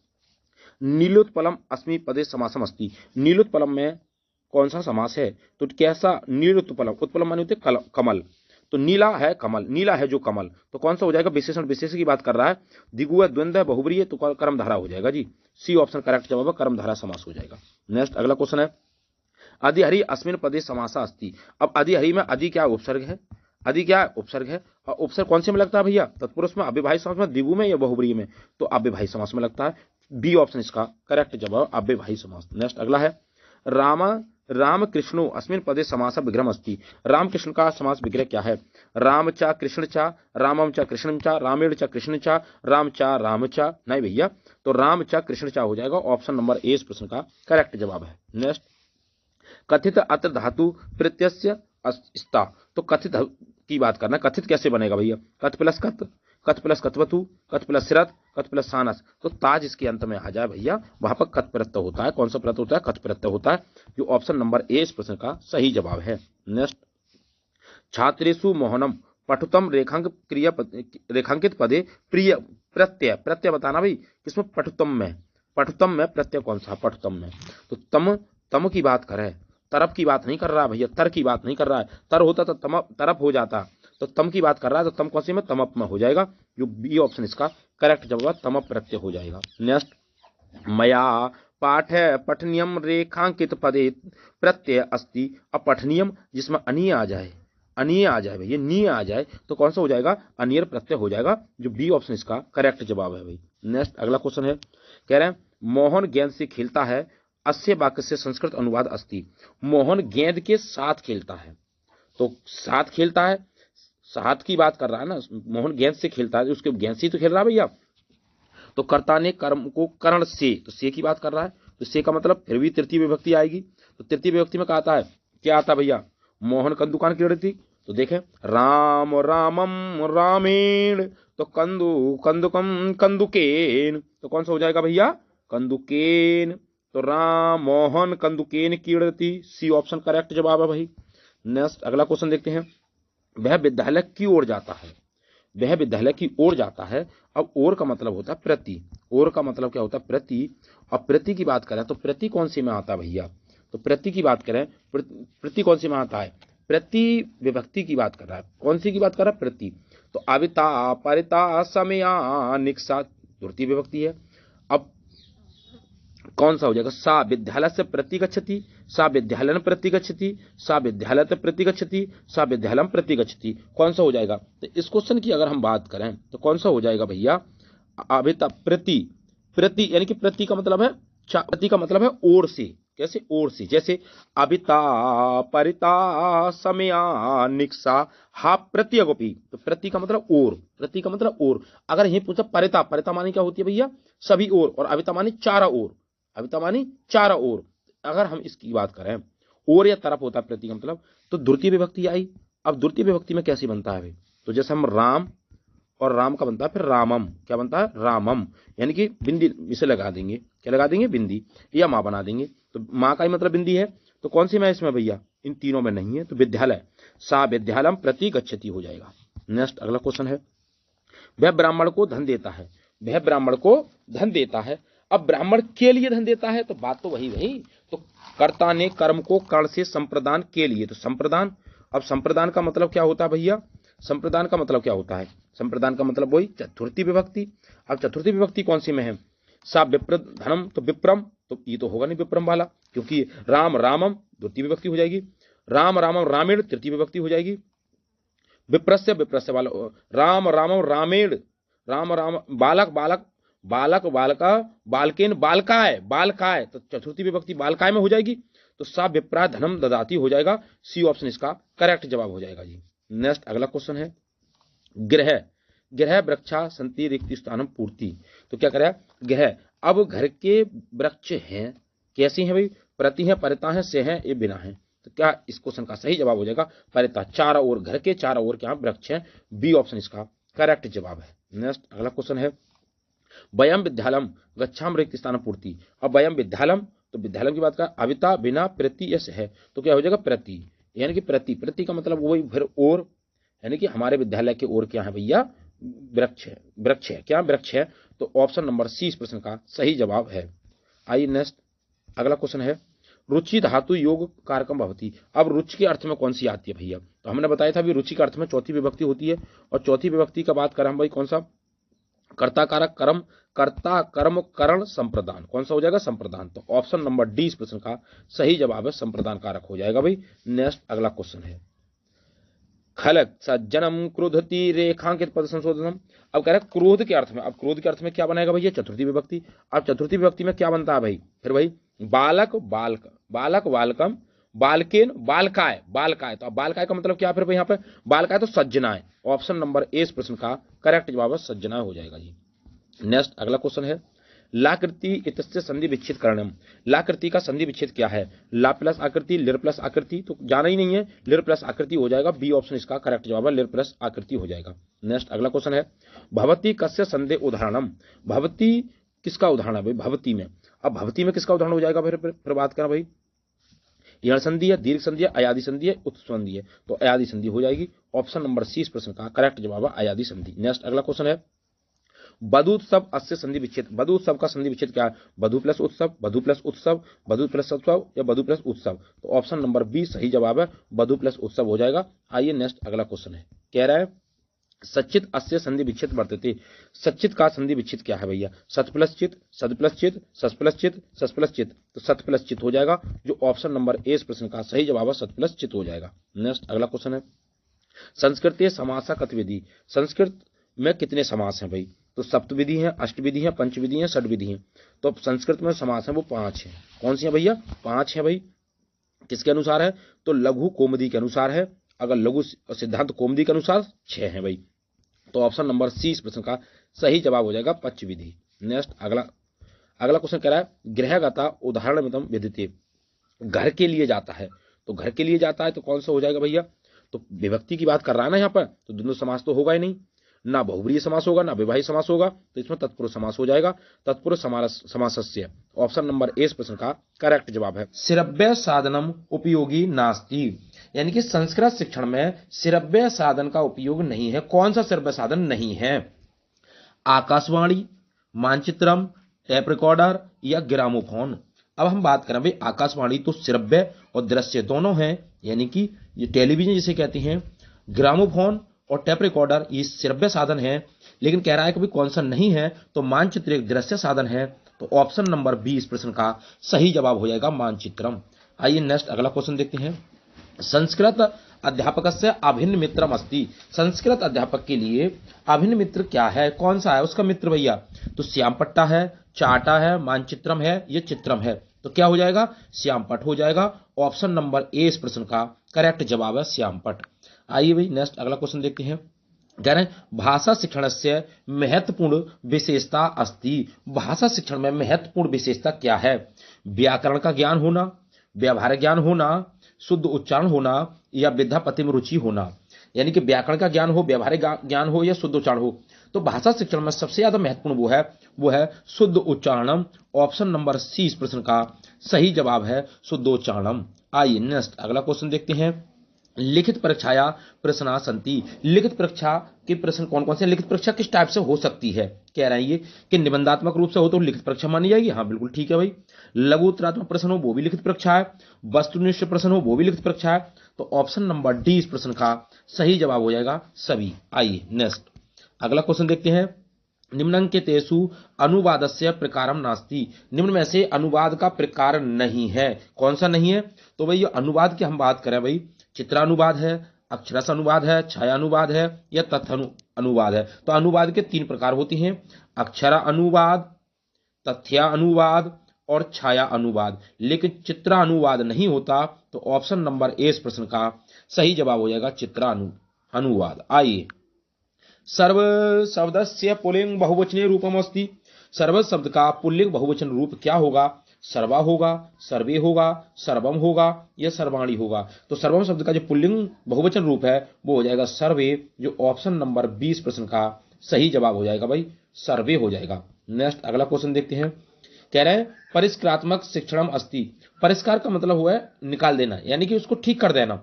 नीलोत्पलम अस्मि पदे समासम अस्ति। नीलोत्पलम में कौन सा समास है? तो कैसा नीलोत्पलम, उत्पलम माने होते कमल, तो नीला है कमल, नीला है जो कमल, तो कौन सा हो जाएगा? विशेषण विशेष की बात कर रहा है, द्विगु है, द्वंद्व है, बहुब्रीहि है, तो कर्मधारा हो जाएगा जी। सी ऑप्शन करेक्ट जवाब है, कर्मधारा समास हो जाएगा। नेक्स्ट अगला क्वेश्चन है, अधिहरि अस्मिन् पदे समासा अस्ति। अब अधिहरि में अधि क्या उपसर्ग है? अधि क्या उपसर्ग है? और उपसर्ग कौन से में लगता है भैया? तत्पुरुष में, अव्ययभावी समास में, द्विगु में या बहुब्रीहि में? तो अव्ययभावी समास में लगता है। बी ऑप्शन इसका करेक्ट जवाब, अव्ययभावी समास। नेक्स्ट अगला है, राम कृष्णो अस्मिन् पदे समास विग्रह अस्ति। राम कृष्ण का समास विग्रह क्या है? राम चा कृष्ण चा, रामम चा कृष्णम चा, रामेण चा कृष्ण चा, राम चा। नहीं भैया, तो राम चा कृष्ण चा हो जाएगा। ऑप्शन नंबर ए इस प्रश्न का करेक्ट जवाब है। नेक्स्ट, कथित अत्र धातु प्रत्यय स्था। तो कथित की बात करना, कथित कैसे बनेगा भैया? कथ प्लस कथ, कथ प्लस कथवतु, कथ प्लस सिरत, कथ प्लस सानस, तो ताज इसके अंत में आ जाए भैया, वहां पर कथ प्रत्यय होता है। कौन सा प्रत्यय होता है? कथ प्रत्यय होता है, जो ऑप्शन नंबर ए इस प्रश्न का सही जवाब है। नेक्स्ट, छात्रेषु मोहनम पठुतम रेखांकित पदे प्रिय प्रत्यय। प्रत्यय बताना भाई, किसमें? पठुतम में। पठुतम में प्रत्यय कौन सा? पठुतम में। तो तम की बात करे, तरफ की बात नहीं कर रहा भैया, तर की बात नहीं कर रहा है। तर होता तो तरफ हो जाता, तो तम की बात कर रहा है, तो तम कौन सी में? तमप में हो जाएगा, जो बी ऑप्शन इसका करेक्ट जवाब तमप प्रत्यय हो जाएगा। नेक्स्ट, मया पाठ पठनियम रेखांकित पदे प्रत्यय अस्ति। अब पठनियम जिसमें अनीय आ जाए, अनीय आ जाए भैया, नी आ जाए, तो कौन सा हो जाएगा? अनियर प्रत्यय हो जाएगा, जो बी ऑप्शन इसका करेक्ट जवाब है भाई। नेक्स्ट अगला क्वेश्चन है, कह रहे हैं मोहन गेंद से खेलता है, अस्य वाक्य से संस्कृत अनुवाद अस्ति। मोहन गेंद के साथ खेलता है, तो साथ खेलता है, साथ की बात कर रहा है ना, मोहन गेंद से खेलता है, उसके गेंद से तो खेल रहा है भैया। तो कर्ता ने कर्म को कर्ण से, तो से की बात कर रहा है, तो से का मतलब फिर भी तृतीय विभक्ति आएगी। तो तृतीय विभक्ति में क्या आता है? क्या आता है भैया? मोहन कंदुकान क्रीडति, तो देखें राम रामम रामेण, तो कंदु कंदुकम कंदुकेन, तो कौन सा हो जाएगा भैया? कंदुकेन। तो राम मोहन कंदुकेन क्रीडति, सी ऑप्शन करेक्ट जवाब है भाई। नेक्स्ट अगला क्वेश्चन देखते हैं, वह विद्यालय की ओर जाता है, वह विद्यालय की ओर जाता है। अब ओर का मतलब होता है प्रति, ओर का मतलब क्या होता है? प्रति। अब प्रति की बात करें तो प्रति कौन सी में आता है भैया? तो प्रति की बात करें, प्रति कौन सी में आता है? प्रति विभक्ति की बात कर रहा है। कौन सी की बात कर रहा है? प्रति। तो अविता परिता समया निक्सा तृतीय विभक्ति है। अब कौन सा हो जाएगा? सा विद्यालय से प्रति गच्छति, सा विद्यालय प्रति गच्छति, सा विद्यालय प्रति गच्छति, सा विद्यालय प्रति गच्छति, कौन सा हो जाएगा? तो इस क्वेश्चन की अगर हम बात करें तो कौन सा हो जाएगा भैया? अभिता प्रति, प्रति यानी कि प्रति का मतलब है, प्रति का मतलब है ओर से। कैसे? ओर से। जैसे अभिता परिता समया निक्सा हा प्रत्यगोपी, तो प्रति का मतलब ओर, प्रति का मतलब ओर। अगर यही पूछा परिता, परिता मानी क्या होती है भैया? सभी ओर, और अभिता मानी चारा ओर, अभिता मानी चारा ओर। अगर हम इसकी बात करें, ओर या तरफ होता है प्रति का मतलब, तो द्वितीय विभक्ति आई। अब द्वितीय विभक्ति में कैसे बनता है भाई? तो जैसे हम राम, और राम का बनता है फिर रामम, क्या बनता है? रामम, यानी कि बिंदी इसे लगा देंगे, क्या लगा देंगे? बिंदी, या माँ बना देंगे, तो माँ का ही मतलब बिंदी है। तो कौन सी में इसमें भैया? इन तीनों में नहीं है, तो विद्यालय, सा विद्यालयम प्रति गच्छति हो जाएगा। नेक्स्ट अगला क्वेश्चन है, वह ब्राह्मण को धन देता है, वह ब्राह्मण को धन देता है। अब ब्राह्मण के लिए धन देता है, तो बात तो वही भाई, तो कर्ता ने कर्म को कर्ण से संप्रदान के लिए, तो संप्रदान। अब संप्रदान का मतलब क्या होता है भैया? संप्रदान का मतलब क्या होता है? संप्रदान का मतलब वही चतुर्थी विभक्ति। अब चतुर्थी विभक्ति कौन सी में है? सा विप्र धनम, तो विप्रम, तो ये तो होगा नहीं विप्रम वाला, क्योंकि राम रामम द्वितीय विभक्ति हो जाएगी, राम रामम रामेण तृतीय विभक्ति हो जाएगी, विप्रस्य विप्रस्य वाला, राम रामम रामेण, राम राम बालक बालक बालक बालका बालकेन बालकाय, बालकाय, तो चतुर्थी विभक्ति बालकाय में हो जाएगी। तो सा विप्रा धनम ददाती हो जाएगा, सी ऑप्शन इसका करेक्ट जवाब हो जाएगा जी। नेक्स्ट अगला क्वेश्चन है, गृह, गृह वृक्षा संति रिक्त स्थानम पूर्ति, तो क्या करें? गृह, अब घर के वृक्ष हैं, कैसी हैं भाई? प्रति हैं, परिता हैं, से हैं, ये बिना हैं, तो क्या इस क्वेश्चन का सही जवाब हो जाएगा? परिता, चारों ओर, घर के चारों ओर क्या वृक्ष हैं, बी ऑप्शन इसका करेक्ट जवाब है। नेक्स्ट अगला क्वेश्चन है, वयम विद्यालम गच्छाम रिक्त स्थान पूर्ति। अब वयम विद्यालम, तो विद्यालम की बात कर, अविता बिना प्रति यश है, तो क्या हो जाएगा? प्रति, यानी कि प्रति, प्रति का मतलब वही फिर और, यानी कि हमारे विद्यालय के ओर क्या है भैया, वृक्ष है, वृक्ष है, क्या वृक्ष है। तो ऑप्शन नंबर सी इस प्रश्न का सही जवाब है। आइए नेक्स्ट अगला क्वेश्चन है, रुचि धातु योग कारकम भवती। अब रुचि के अर्थ में कौन सी आती है भैया, तो हमने बताया था भी रुचि के अर्थ में चौथी विभक्ति होती है, और चौथी विभक्ति का बात करें हम भाई कौन सा, कर्ता कारक कर्म, कर्ता कर्म करण संप्रदान, कौन सा हो जाएगा, संप्रदान। तो ऑप्शन नंबर डी इस प्रश्न का सही जवाब है, संप्रदान कारक हो जाएगा भाई। नेक्स्ट अगला क्वेश्चन है, खलक सज्जनम क्रोधति रेखांकित पद संशोधनम। अब कह रहे हैं क्रोध के अर्थ में, अब क्रोध के अर्थ में क्या बनेगा भैया, चतुर्थी विभक्ति। अब चतुर्थी विभक्ति में क्या बनता है भाई, फिर भाई बालक बालक, बालक बालकम, बालकेन बालकाय, बालकाय। तो अब बालकाय का मतलब क्या फिर भाई यहाँ पे, बालकाय तो सज्जनाएं। ऑप्शन नंबर ए इस प्रश्न का करेक्ट जवाब है, सज्जनाएं हो जाएगा जी। नेक्स्ट अगला क्वेश्चन है, लाकृति इतस्य संधि विच्छेद करणम। लाकृति का संधि विच्छेद क्या है, ला प्लस आकृति, लिर प्लस आकृति, तो जाना ही नहीं है, लिर प्लस आकृति हो जाएगा, बी ऑप्शन इसका करेक्ट जवाब है, लिर प्लस आकृति हो जाएगा। नेक्स्ट अगला क्वेश्चन है, भवती कस्य संधि उदाहरणम। भवती किसका उदाहरण है भाई, भवती में। अब भवती में किसका उदाहरण हो जाएगा, फिर बात करें भाई, यण संधि है, दीर्घ संधि है, अयादि संधि है, उत्सव संधि है, तो अयादि संधि हो जाएगी। ऑप्शन नंबर सी इस प्रश्न का करेक्ट जवाब है, अयादि संधि। नेक्स्ट अगला क्वेश्चन है, बधुत्सव अस्य संधि विच्छेद। बधुत्सव का संधि विच्छेद क्या है, बधु प्लस उत्सव, बधु प्लस उत्सव, बधु प्लस उत्सव या बधु प्लस उत्सव। तो ऑप्शन नंबर बी सही जवाब है, बधु प्लस उत्सव हो जाएगा। आइए नेक्स्ट अगला क्वेश्चन है, कह रहा है सचित अस्य संधि विच्छेद वर्तते। सचित का संधि विच्छेद क्या है भैया, सत प्लस चित, सद प्लस चित, सस प्लस चित, सस प्लस चित, तो सत प्लस चित हो जाएगा, जो ऑप्शन नंबर ए इस प्रश्न का सही जवाब है, सत प्लस चित हो जाएगा। नेक्स्ट अगला क्वेश्चन है, संस्कृत समासा कतविधि। संस्कृत में कितने समास हैं भाई, तो सप्तविधि है, अष्टविधि है, पंचविधि है, षडविधि है। तो अब संस्कृत में समास है वो 5 है, कौन सी है भैया, 5 है भाई। किसके अनुसार है, तो लघु कोमदी के अनुसार है, अगर लघु सिद्धांत कोमदी के अनुसार 6 है भाई। तो ऑप्शन नंबर सी इस प्रश्न का सही जवाब हो जाएगा, पचविधि। नेक्स्ट अगला क्वेश्चन कह रहा है, गृहगता उदाहरण मितम विदिते। घर के लिए जाता है, तो घर के लिए जाता है तो कौन सा हो जाएगा भैया, तो विभक्ति की बात कर रहा है ना यहाँ पर, तो द्वंद्व समास तो होगा ही नहीं, ना बहुव्रीहि समास होगा, ना विवाही समास होगा, तो इसमें तत्पुरुष समास हो जाएगा, तत्पुरुष समासस्य। ऑप्शन नंबर ए इस प्रश्न का करेक्ट जवाब है, श्रव्य साधनम उपयोगी नास्ति। यानी कि संस्कृत शिक्षण में श्रव्य साधन का उपयोग नहीं है। कौन सा श्रव्य साधन नहीं है, आकाशवाणी, मानचित्रम, टेप रिकॉर्डर या ग्रामोफोन। अब हम बात करें भाई, आकाशवाणी तो श्रव्य और दृश्य दोनों हैं, यानी कि ये टेलीविजन जिसे कहते हैं, ग्रामोफोन और टेप रिकॉर्डर ये श्रव्य साधन है। लेकिन कह रहा है कि भाई कौन सा नहीं है, तो मानचित्र एक दृश्य साधन है, तो ऑप्शन नंबर बी इस प्रश्न का सही जवाब हो जाएगा, मानचित्रम। आइए नेक्स्ट अगला क्वेश्चन देखते हैं, संस्कृत अध्यापक से अभिन्न मित्रम अस्ति। संस्कृत अध्यापक के लिए अभिन्न मित्र क्या है, कौन सा है उसका मित्र भैया, तो श्यामपट्टा है, चाटा है, मानचित्रम है, ये चित्रम है, तो क्या हो जाएगा, श्यामपट हो जाएगा। ऑप्शन नंबर ए इस प्रश्न का करेक्ट जवाब है, श्यामपट। आइए भाई नेक्स्ट अगला क्वेश्चन देखते हैं, कह रहे हैं भाषा शिक्षण से महत्वपूर्ण विशेषता अस्ति। भाषा शिक्षण में महत्वपूर्ण विशेषता क्या है, व्याकरण का ज्ञान होना, व्यवहार ज्ञान होना, शुद्ध उच्चारण होना या विद्यापति में रुचि होना। यानी कि व्याकरण का ज्ञान हो, व्यवहारिक ज्ञान हो या शुद्ध उच्चारण हो। तो भाषा शिक्षण में सबसे ज्यादा महत्वपूर्ण वो है शुद्ध उच्चारणम। ऑप्शन नंबर सी इस प्रश्न का सही जवाब है, शुद्ध उच्चारणम। आइए नेक्स्ट अगला क्वेश्चन देखते हैं, लिखित परीक्षाया प्रश्ना संति। लिखित परीक्षा के प्रश्न कौन कौन से, लिखित परीक्षा किस टाइप से हो सकती है, कह रहे हैं ये कि निबंधात्मक रूप से हो तो लिखित परीक्षा मानी जाएगी, हाँ बिल्कुल ठीक है भाई। लघु उत्तरात्मक प्रश्न हो वो भी लिखित परीक्षा है, वस्तुनिष्ठ प्रश्न हो वो भी लिखित परीक्षा है, तो ऑप्शन नंबर डी इस प्रश्न का सही जवाब हो जाएगा, सभी। आइए नेक्स्ट अगला क्वेश्चन देखते हैं, निम्नंकितेषु अनुवादस्य प्रकारम नास्ति। निम्न में से अनुवाद का प्रकार नहीं है, कौन सा नहीं है, तो भाई अनुवाद की हम बात करें भाई, चित्रानुवाद है, अक्षरश अनुवाद है, छाया अनुवाद है या तथ्य अनुवाद है। तो अनुवाद के 3 प्रकार होते हैं, अक्षर अनुवाद, तथ्य अनुवाद और छाया अनुवाद। लेकिन चित्रा अनुवाद नहीं होता, तो ऑप्शन नंबर ए इस प्रश्न का सही जवाब हो जाएगा, चित्रा अनुवाद। आइए, सर्व शब्दस्य पुल्लिंग बहुवचनीय रूपम अस्ति। सर्व शब्द का पुल्लिंग बहुवचन रूप क्या होगा, सर्वा होगा, सर्वे होगा, सर्वम होगा या सर्वाणी होगा। तो सर्वम शब्द का जो पुल्लिंग बहुवचन रूप है वो हो जाएगा सर्वे, जो ऑप्शन नंबर 20 प्रश्न का सही जवाब हो जाएगा भाई, सर्वे हो जाएगा। नेक्स्ट अगला क्वेश्चन देखते हैं, कह रहे हैं परिष्कारात्मक शिक्षणम अस्ति। परिष्कार का मतलब हुआ है निकाल देना, यानी कि उसको ठीक कर देना।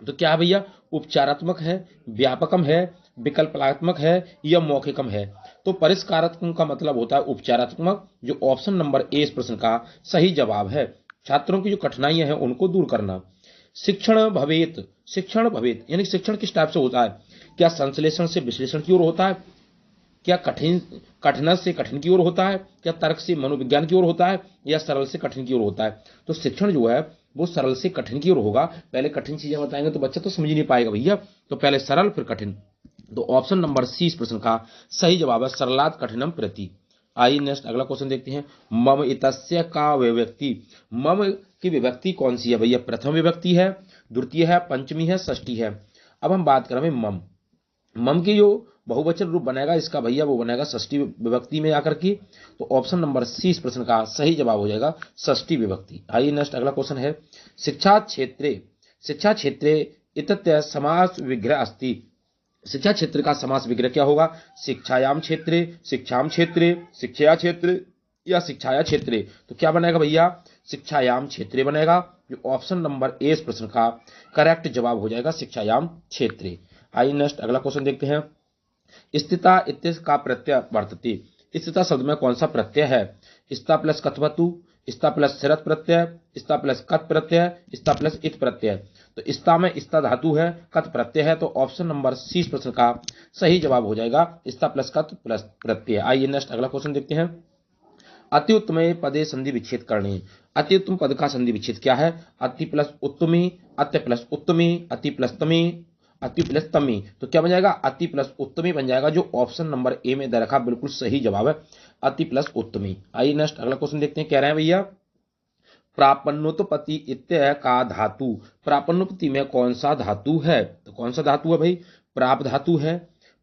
तो क्या है भैया, उपचारात्मक है, व्यापकम है, विकल्पात्मक है या मौखिकम है। तो परिष्कारात्मक का मतलब होता है उपचारात्मक, जो ऑप्शन नंबर ए इस प्रश्न का सही जवाब है। छात्रों की जो कठिनाइयां हैं उनको दूर करना। शिक्षण भवेत यानी शिक्षण किस टाइप से होता है? क्या संश्लेषण से विश्लेषण की ओर होता है? क्या कठिन से कठिन की ओर होता है? क्या तर्क से मनोविज्ञान की ओर होता है? या सरल से कठिन की ओर होता है? तो शिक्षण जो है वो सरल से कठिन की ओर होगा। पहले कठिन चीजें बताएंगे तो बच्चा तो समझ ही नहीं पाएगा भैया, तो पहले सरल फिर कठिन। तो ऑप्शन नंबर सी इस प्रश्न का सही जवाब है, सरलात कठिनम प्रति। आइए नेक्स्ट अगला क्वेश्चन देखते हैं। मम इतस्य का विभक्ति, मम की विभक्ति कौन सी है भैया? प्रथम विभक्ति है, द्वितीय है, पंचमी है, षष्ठी है। अब हम बात करें मम, मम की जो बहुवचन रूप बनेगा इसका भैया वो बनेगा षष्ठी विभक्ति में आकर की। तो ऑप्शन नंबर सी इस प्रश्न का सही जवाब हो जाएगा षष्ठी विभक्ति। आइए नेक्स्ट अगला क्वेश्चन है। शिक्षा क्षेत्रे इत्यत्र समास विग्रह अस्ति। शिक्षा क्षेत्र का समास विग्रह क्या होगा? शिक्षायाम क्षेत्रे, शिक्षाम क्षेत्रे, शिक्षया क्षेत्रे या शिक्षाया क्षेत्रे। तो क्या बनेगा भैया? शिक्षायाम क्षेत्रे बनेगा, जो ऑप्शन नंबर ए इस प्रश्न का करेक्ट जवाब हो जाएगा, शिक्षायाम क्षेत्रे। आइए नेक्स्ट अगला क्वेश्चन देखते हैं। स्थिता इत्यस्य का प्रत्यय वर्तते। स्थिता शब्द में कौन सा प्रत्यय है? स्था प्लस कथवतु, स्था प्लस सिरत प्रत्यय, स्था प्लस कत प्रत्यय, स्था प्लस इत प्रत्यय। तो स्था में स्था धातु है, कत प्रत्यय है, तो ऑप्शन नंबर सी इस प्रश्न का सही जवाब हो जाएगा, स्था प्लस कत प्लस प्रत्यय। आइए नेक्स्ट अगला क्वेश्चन देखते हैं। अति उत्तमे पदे संधि विच्छेद करने। अति उत्तम पद का संधि विच्छेद क्या है? अति प्लस उत्तमी, अत्य प्लस उत्तमी, अति प्लस तमी, अति प्लस तमी। तो क्या बन जाएगा? अति प्लस उत्तमी बन जाएगा, जो ऑप्शन नंबर ए में दे रखा बिल्कुल सही जवाब है, अति प्लस उत्तमी। आइए नेक्स्ट अगला क्वेश्चन देखते हैं। कह रहे हैं भैया प्रापन्नोत्पत्ति इत्यय का धातु। प्रापन्नोत्पत्ति में कौन सा धातु है? तो कौन सा धातु है भाई? प्राप धातु है,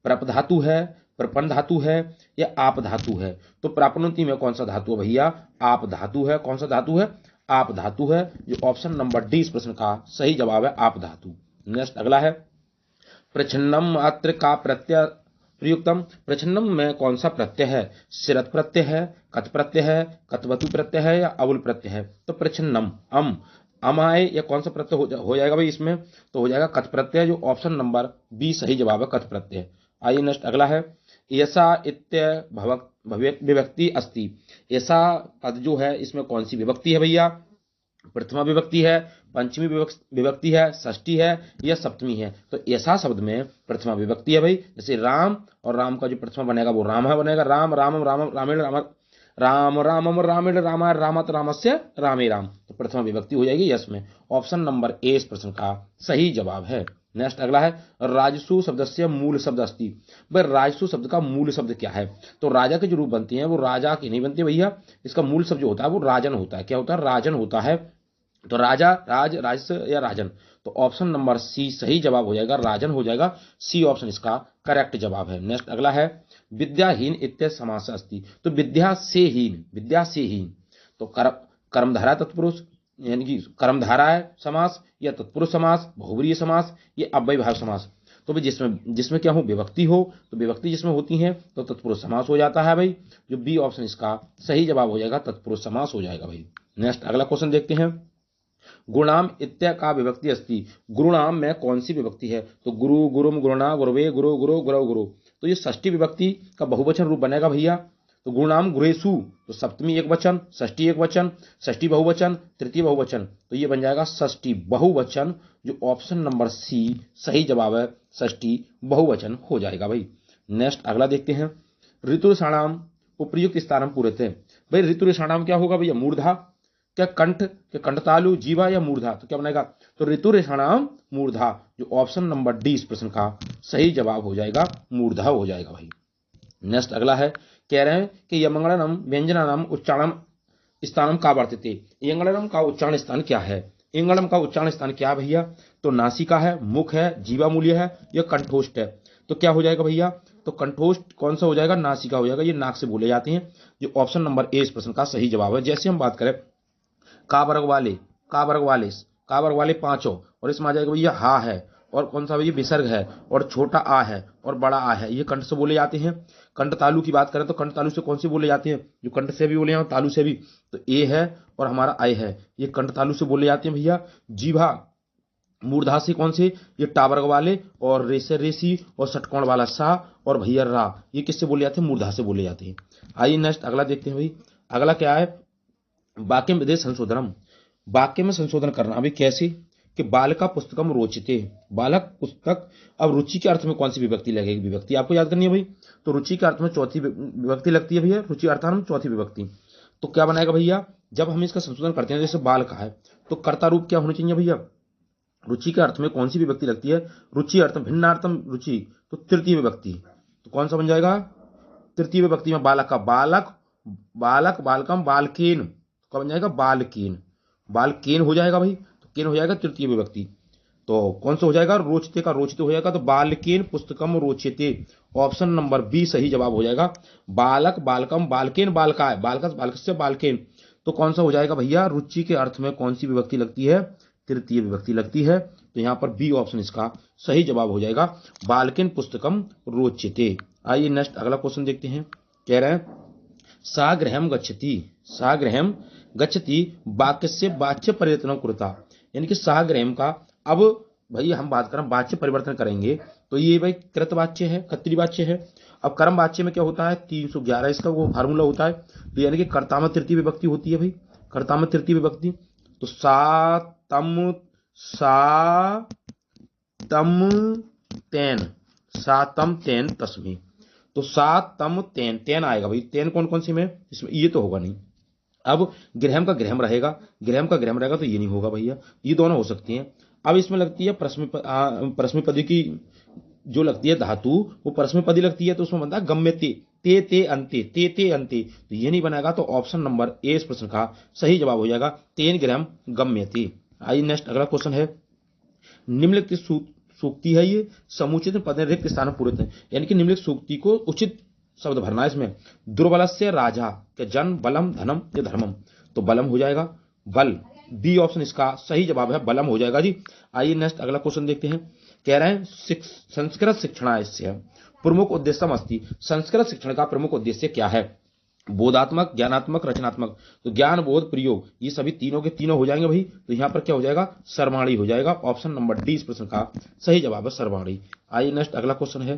प्रप धातु है, प्रपन्न धातु है या आप धातु है। तो प्रापन्नोत्पत्ति में कौन सा धातु है भैया? आप धातु है। कौन सा धातु है? आप धातु है, जो ऑप्शन नंबर डी इस प्रश्न का सही जवाब है, आप धातु। नेक्स्ट अगला है। प्रच्छन्नम अत्र का प्रत्यय प्रयुक्तम। प्रच्छन्नम में कौन सा प्रत्यय है? सिरत प्रत्यय है, कत प्रत्यय है, कतवतु प्रत्यय है या अवुल प्रत्यय है। तो प्रच्छन्नम अम आए या कौन सा प्रत्यय हो जाएगा भाई इसमें? तो हो जाएगा कत प्रत्यय, जो ऑप्शन नंबर बी सही जवाब है, कत प्रत्यय। आइए नेक्स्ट अगला है। ऐसा इत्य विभक्ति अस्ति। ऐसा पद जो है इसमें कौन सी विभक्ति है भैया? प्रथमा विभक्ति है, पंचमी विभक्ति है, षष्ठी है या सप्तमी है। तो ऐसा शब्द में प्रथमा विभक्ति है भाई। जैसे राम, और राम का जो प्रथमा बनेगा वो राम है बनेगा, राम रामम राम रामेण राम, राम रामम रामेण रामा रामत रामस्य रामे राम। तो प्रथमा विभक्ति हो जाएगी यस में, ऑप्शन नंबर ए इस प्रश्न का सही जवाब है। नेक्स्ट अगला है। राजसु शब्द से मूल शब्द अस्ति। भाई राजसु शब्द का मूल शब्द क्या है? तो राजा के जो रूप बनती हैं वो राजा की नहीं बनती भैया, इसका मूल शब्द जो होता है वो राजन होता है। क्या होता है? राजन होता है। तो राजा, राजस या राजन। तो ऑप्शन नंबर सी सही जवाब हो जाएगा, राजन हो जाएगा, सी ऑप्शन इसका करेक्ट जवाब है। नेक्स्ट अगला है। विद्याहीन इत्य समास अस्ति। तो विद्या से हीन, विद्या से हीन। तो कर्मधारा तत्पुरुष यानी कि कर्मधारा है समास, या तत्पुरुष समास, बहुब्रीहि समास, ये अव्ययभाव समास। तो भाई जिसमें जिसमें क्या हो? विभक्ति हो, तो विभक्ति जिसमें होती है तो तत्पुरुष समास हो जाता है भाई, जो बी ऑप्शन इसका सही जवाब हो जाएगा, तत्पुरुष समास हो जाएगा भाई। नेक्स्ट अगला क्वेश्चन देखते हैं। गुणाम इत्या का विभक्ति अस्ति। गुरुणाम में कौन सी विभक्ति है? तो गुरु, गुरुम, गुरुणा, गुरुवे, गुरु, गुरु, गुरु, गुरु। तो ये षष्ठी विभक्ति का बहुवचन रूप बनेगा भैया। तो गुरुणाम गुरेसु, तो सप्तमी एक वचन, षष्ठी एक वचन, षष्ठी बहुवचन, तृतीय बहुवचन। तो ये बन जाएगा षष्ठी बहुवचन, जो ऑप्शन नंबर सी सही जवाब है, षष्ठी बहुवचन हो जाएगा भाई। नेक्स्ट अगला देखते हैं। ऋतुषाणाम उपयुक्त स्थानम पूरते। भाई ऋतुषाणाम क्या होगा भैया? मूर्धा, क्या कंठ, क्या कंठतालु, जीवा या मूर्धा। तो क्या बनेगा? तो ऋतुरेषाणाम मूर्धा, जो ऑप्शन नंबर डी इस प्रश्न का सही जवाब हो जाएगा, मूर्धा हो जाएगा भाई। नेक्स्ट अगला है। कह रहे हैं कि यमंगलम व्यंजनानाम उच्चारण स्थानम का वर्तते। यंगलम का उच्चारण स्थान क्या है? इंगलम का उच्चारण स्थान क्या है भैया? तो नासिका है, मुख है, जीवा मूल्य है या कंठोष्ठ है। तो क्या हो जाएगा भैया? तो कंठोष्ठ कौन सा हो जाएगा? नासिका हो जाएगा, ये नाक से बोले जाते हैं, जो ऑप्शन नंबर ए इस प्रश्न का सही जवाब है। जैसे हम बात करें का वर्ग वाले, का वर्ग वाले, का वर्ग वाले पांचों, और इसमें आ जाएगा भैया हा है, और कौन सा भैया? विसर्ग है, और छोटा आ है और बड़ा आ है, ये कंठ से बोले जाते हैं। कंठ तालु की बात करें तो कंठ तालु से कौन से बोले जाते हैं? जो कंठ से भी बोले हैं तालु से भी, तो ए है और हमारा आई है, ये कंठ तालु से बोले जाते हैं भैया। जीभा, मूर्धासे कौन से, ये टावर्ग वाले और रेसे रेसी और षटकोण वाला सा और भैया रा, ये किससे बोले जाते हैं, मूर्धासे बोले जाते हैं। आइए नेक्स्ट अगला देखते हैं भाई। अगला क्या है, वाक्य में विधेय संशोधनम। वाक्य में संशोधन करना अभी कैसे, कि बालिका पुस्तकम रोचते, बालक पुस्तक। अब रुचि के अर्थ में कौन सी विभक्ति लगेगी, विभक्ति आपको याद करनी है भाई। तो रुचि के अर्थ में चौथी विभक्ति लगती है भैया, रुचि अर्थान में चौथी विभक्ति। तो क्या बनाएगा भैया, जब हम इसका संशोधन करते हैं, जैसे बाल का है तो कर्ता रूप क्या होना चाहिए भैया, रुचि के अर्थ में कौन सी विभक्ति लगती है, रुचि अर्थम भिन्नार्थम रुचि, तो तृतीय विभक्ति। तो कौन सा बन जाएगा, तृतीय विभक्ति में बालक का बालक, बालक बालकम बालकेन, कब बन जाएगा बालकेन, बालकेन हो जाएगा भाई। तो केन हो जाएगा तृतीय विभक्ति। तो कौन सा हो जाएगा, रोचते का रोचते हो जाएगा, तो बालकेन पुस्तकम रोचते, ऑप्शन नंबर बी सही जवाब हो जाएगा। बालक बालकम बालकेन बालका है, बालक बालक से बालकेन, तो कौन सा हो जाएगा भैया, रुचि के अर्थ में कौन सी विभक्ति लगती है, तृतीय विभक्ति लगती है। तो यहां पर बी ऑप्शन इसका सही जवाब हो जाएगा, बालकेन पुस्तकम रोचते। आइए नेक्स्ट अगला क्वेश्चन देखते हैं। कह रहे हैं साग्रहम गच्छति, साग्रहम गच्छति वाक्य से वाच्य परिवर्तन कुरता, यानी कि साग्रहम का, अब भाई हम बात करें वाच्य परिवर्तन करेंगे तो ये भाई कृत वाच्य है, कर्तरी वाच्य है। अब कर्म वाच्य में क्या होता है, 311 इसका वो फार्मूला होता है। तो यानी कि कर्ता में तृतीय विभक्ति होती है भाई, कर्ता में तृतीय विभक्ति। तो सा तम तेन, सा तम तेन तस्मी, तो सा तम तेन, तेन आएगा भाई, तेन कौन कौन सी में, इसमें ये तो होगा नहीं। अब गृहम का गृहम रहेगा, गृहम का गृहम रहेगा तो ये नहीं होगा भैया, ये दोनों हो सकती हैं। अब इसमें लगती है परस्मैपदी की जो लगती है धातु, वो परस्मैपदी लगती है, तो उसमें बनता है गम्य ते ते अंते, ते अंते, तो ये नहीं बनेगा। तो ऑप्शन नंबर ए इस प्रश्न का सही जवाब हो जाएगा, तेन गृहम गम्यते। आइए नेक्स्ट अगला क्वेश्चन है, निम्नलिखित सूक्ति है ये, समुचित पद रिक्त स्थान पूरित है, यानी कि निम्नलिखित सूक्ति को उचित शब्द भरना है इसमें। दुर्बलस्य राजा के जन बलम धनम या धर्मम, तो बलम हो जाएगा, बल, बी ऑप्शन इसका सही जवाब है, बलम हो जाएगा जी। आइए नेक्स्ट अगला क्वेश्चन देखते हैं। कह रहे हैं संस्कृत शिक्षणास्य प्रमुख उद्देश्यम अस्ति, संस्कृत शिक्षण का प्रमुख उद्देश्य क्या है, बोधात्मक, ज्ञानात्मक, रचनात्मक। तो ज्ञान बोध प्रयोग ये सभी तीनों के तीनों हो जाएंगे भाई। तो यहां पर क्या हो जाएगा, सर्वाणी हो जाएगा, ऑप्शन नंबर डी इस प्रश्न का सही जवाब है, सर्वाणी। आइए नेक्स्ट अगला क्वेश्चन है,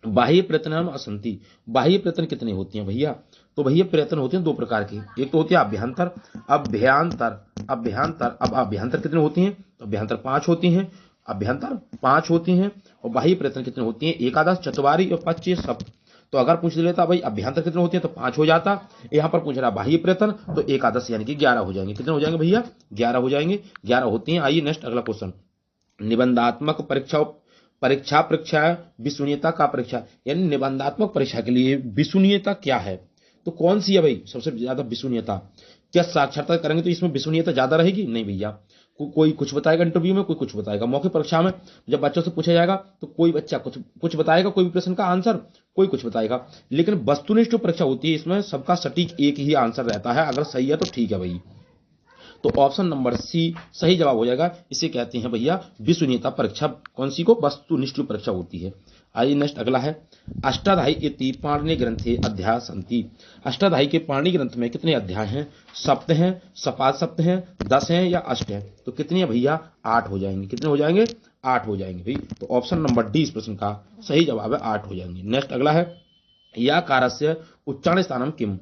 बाह्य प्रयत्न असंति, बाह्य प्रयत्न कितने होती हैं भैया, तो भैया प्रयत्न होते हैं दो प्रकार के, एक तो होती है अभ्यंतर, अभ्यंतर, अभ्यंतर। अब अभ्यंतर कितने होती हैं, तो अभ्यंतर 5 होती हैं, अभ्यंतर 5 होती हैं। और बाह्य प्रयत्न कितने होती हैं, एकादश, चतुवारी और 25 सप्त। तो अगर पूछ लेता भाई अभ्यंतर कितने होते हैं तो 5 हो जाता, यहां पर पूछ रहा बाह्य प्रयत्न तो एकादश यानी कि 11 हो जाएंगे। कितने हो जाएंगे भैया, 11 हो जाएंगे, 11 होती हैं। आइए नेक्स्ट अगला क्वेश्चन, निबंधात्मक परीक्षा परीक्षा विश्वसनीयता का परीक्षा, यानी निबंधात्मक परीक्षा के लिए विश्वसनीयता क्या है, तो कौन सी है भाई सबसे ज्यादा विश्वसनीयता, क्या साक्षरता करेंगे तो इसमें विश्वसनीयता ज्यादा रहेगी, नहीं भैया। कोई कुछ बताएगा इंटरव्यू में, कोई कुछ बताएगा मौखिक परीक्षा में, जब बच्चों से पूछा जाएगा तो कोई बच्चा कुछ बताएगा, कोई भी प्रश्न का आंसर कोई कुछ बताएगा। लेकिन वस्तुनिष्ठ परीक्षा होती है, इसमें सबका सटीक एक ही आंसर रहता है, अगर सही है तो ठीक है भाई। तो ऑप्शन नंबर सी सही जवाब हो जाएगा, इसे कहते हैं भैया विश्वसनीयता परीक्षा। कौन सी को, वस्तुनिष्ठ परीक्षा होती है। आइए नेक्स्ट अगला है, अष्टाध्यायी इति पाणिनि ग्रंथे अध्याय संति, अष्टाध्यायी के पाणिनि ग्रंथ में कितने अध्याय हैं, सप्त हैं, सपाद सप्त हैं, 10 हैं या अष्ट हैं, तो कितनी है भैया, 8 हो जाएंगे। कितने हो जाएंगे, 8 हो जाएंगे भाई। तो ऑप्शन नंबर डी इस प्रश्न का सही जवाब है, 8 हो जाएंगे। नेक्स्ट अगला है, या कारस्य उच्चारण स्थानम किम,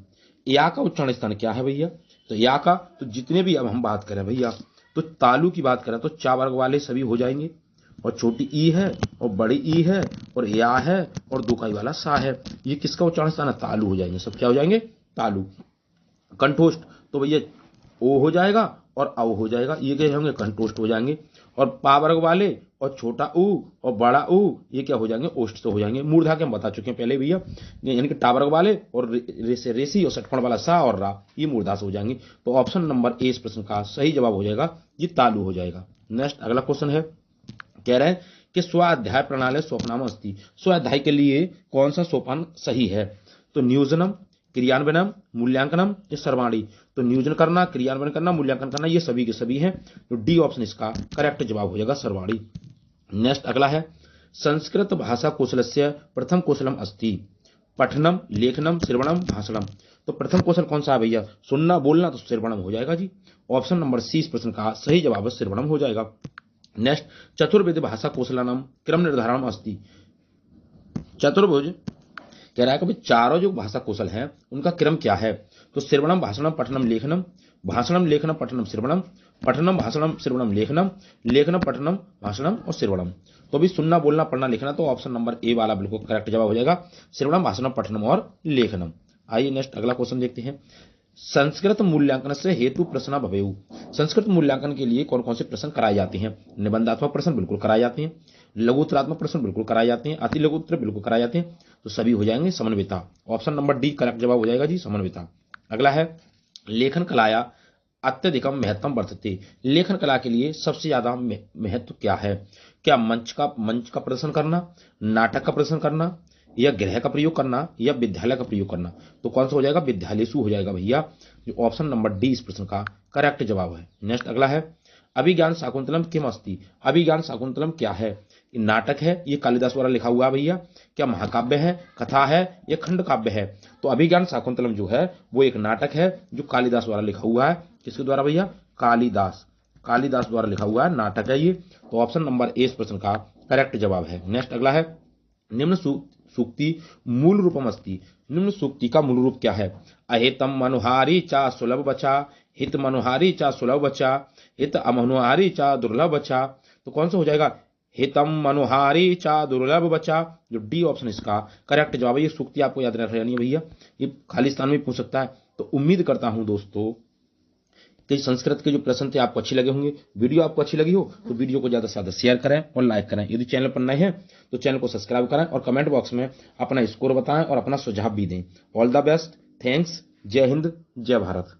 या का उच्चारण स्थान क्या है भैया, तो या का, तो जितने भी अब हम बात करें भैया, तो तालु की बात करें तो चा वर्ग वाले सभी हो जाएंगे, और छोटी ई है और बड़ी ई है और या है और दुकाई वाला सा है, ये किसका उच्चारण स्थान है, तालु हो जाएंगे, सब क्या हो जाएंगे, तालु। कंठोष्ठ तो भैया ओ हो जाएगा और औ हो जाएगा, ये क्या होंगे, कंठोष्ठ हो जाएंगे। और पा वर्ग वाले और छोटा ऊ और बड़ा ऊ ये क्या हो जाएंगे, ओष्ठ तो हो जाएंगे। मूर्धा के हम बता चुके हैं पहले भैया, यानी कि टा वर्ग वाले और रेसे रेसी और षटकोण वाला सा और रा ये मूर्धा से हो जाएंगे। तो ऑप्शन नंबर ए इस प्रश्न का सही जवाब हो जाएगा, ये तालु हो जाएगा। नेक्स्ट अगला क्वेश्चन है, कह रहे हैं कि स्वाध्याय प्रणाली स्वप्नाम अस्ति, स्वाध्याय के लिए कौन सा सोपान सही है, तो नियोजनम, क्रियान्वयनम, मूल्यांकनम या सर्वाणी। तो नियोजन करना, क्रियान्वयन करना, मूल्यांकन करना ये सभी के सभी हैं, तो डी ऑप्शन इसका करेक्ट जवाब हो जाएगा, सर्वाणी। नेक्स्ट अगला है, संस्कृत भाषा कौशलस्य प्रथम कौशलम अस्ति, पठनम, लेखनम, श्रवणम, भाषणम। तो प्रथम कौशल कौन सा है भैया, सुनना बोलना, तो श्रवणम हो जाएगा जी। ऑप्शन नंबर सी इस प्रश्न का सही जवाब है, श्रवणम हो जाएगा। नेक्स्ट, चतुर्विध भाषा कौशलानाम क्रम निर्धारण अस्ति। चतुर्भुज कह रहा है कि भाई चारों जो भाषा कौशल हैं उनका क्रम क्या है। तो श्रवणम भाषणम पठनम लेखनम, भाषणम लेखनम पठनम श्रवणम, पठनम भाषणम श्रवणम लेखनम, लेखनम पठनम भाषणम और श्रवणम। तो अभी सुनना बोलना पढ़ना लिखना, तो ऑप्शन नंबर ए वाला बिल्कुल करेक्ट जवाब हो जाएगा, श्रवणम भाषणम पठनम और लेखनम। आइए नेक्स्ट अगला क्वेश्चन देखते हैं। संस्कृत मूल्यांकन से हेतु प्रश्न भवेयु। संस्कृत मूल्यांकन के लिए कौन कौन से प्रश्न कराए जाते हैं। निबंधात्मक प्रश्न बिल्कुल कराए जाते हैं, लघुत्तरात्मक प्रश्न बिल्कुल कराए जाते हैं, अति लघुत्तर बिल्कुल कराए जाते हैं। तो सभी हो जाएंगे समन्विता। ऑप्शन नंबर डी करेक्ट जवाब हो जाएगा जी, समन्विता। अगला है लेखन कलाया अत्यधिकम महत्वम वर्तते। लेखन कला के लिए सबसे ज्यादा महत्व क्या है। क्या मंच का प्रदर्शन करना, नाटक का प्रदर्शन करना, या गृह का प्रयोग करना, या विद्यालय का प्रयोग करना। तो कौन सा हो जाएगा, विद्यालयसु हो जाएगा भैया, जो ऑप्शन नंबर डी इस प्रश्न का करेक्ट जवाब है। नेक्स्ट अगला है अभिज्ञान शाकुंतलम किम अस्ति। अभिज्ञान शाकुंतलम क्या है। ये नाटक है, ये कालिदास द्वारा लिखा हुआ है भैया। क्या महाकाव्य है, कथा है, या खंड काव्य है। तो अभिज्ञान शाकुंतलम जो है वो एक नाटक है जो कालिदास द्वारा लिखा हुआ है। किसके द्वारा भैया, कालिदास द्वारा लिखा हुआ है, नाटक है ये। तो ऑप्शन नंबर ए इस प्रश्न का करेक्ट जवाब है। नेक्स्ट अगला है निम्न सूक्ति मूल रूपम अस्ति। निम्न सूक्ति का मूल रूप क्या है। अहितम मनुहारी चा सुलभ बचा, हित मनुहारी चा सुलभ बचा, हित अमनुहारी चा दुर्लभ बचा। तो कौन सा हो जाएगा, हितम मनुहारी चा दुर्लभ बचा, जो डी ऑप्शन इसका करेक्ट जवाब है। ये सूक्ति आपको याद रखनी है भैया, ये खाली स्थान में पूछ सकता है। तो उम्मीद करता हूं दोस्तों कि संस्कृत के जो प्रश्न थे आपको अच्छे लगे होंगे। वीडियो आपको अच्छी लगी हो तो वीडियो को ज्यादा से ज्यादा शेयर करें और लाइक करें। यदि चैनल पर नए हैं तो चैनल को सब्सक्राइब करें और कमेंट बॉक्स में अपना स्कोर बताएं और अपना सुझाव भी दें। ऑल द बेस्ट, थैंक्स, जय हिंद, जय भारत।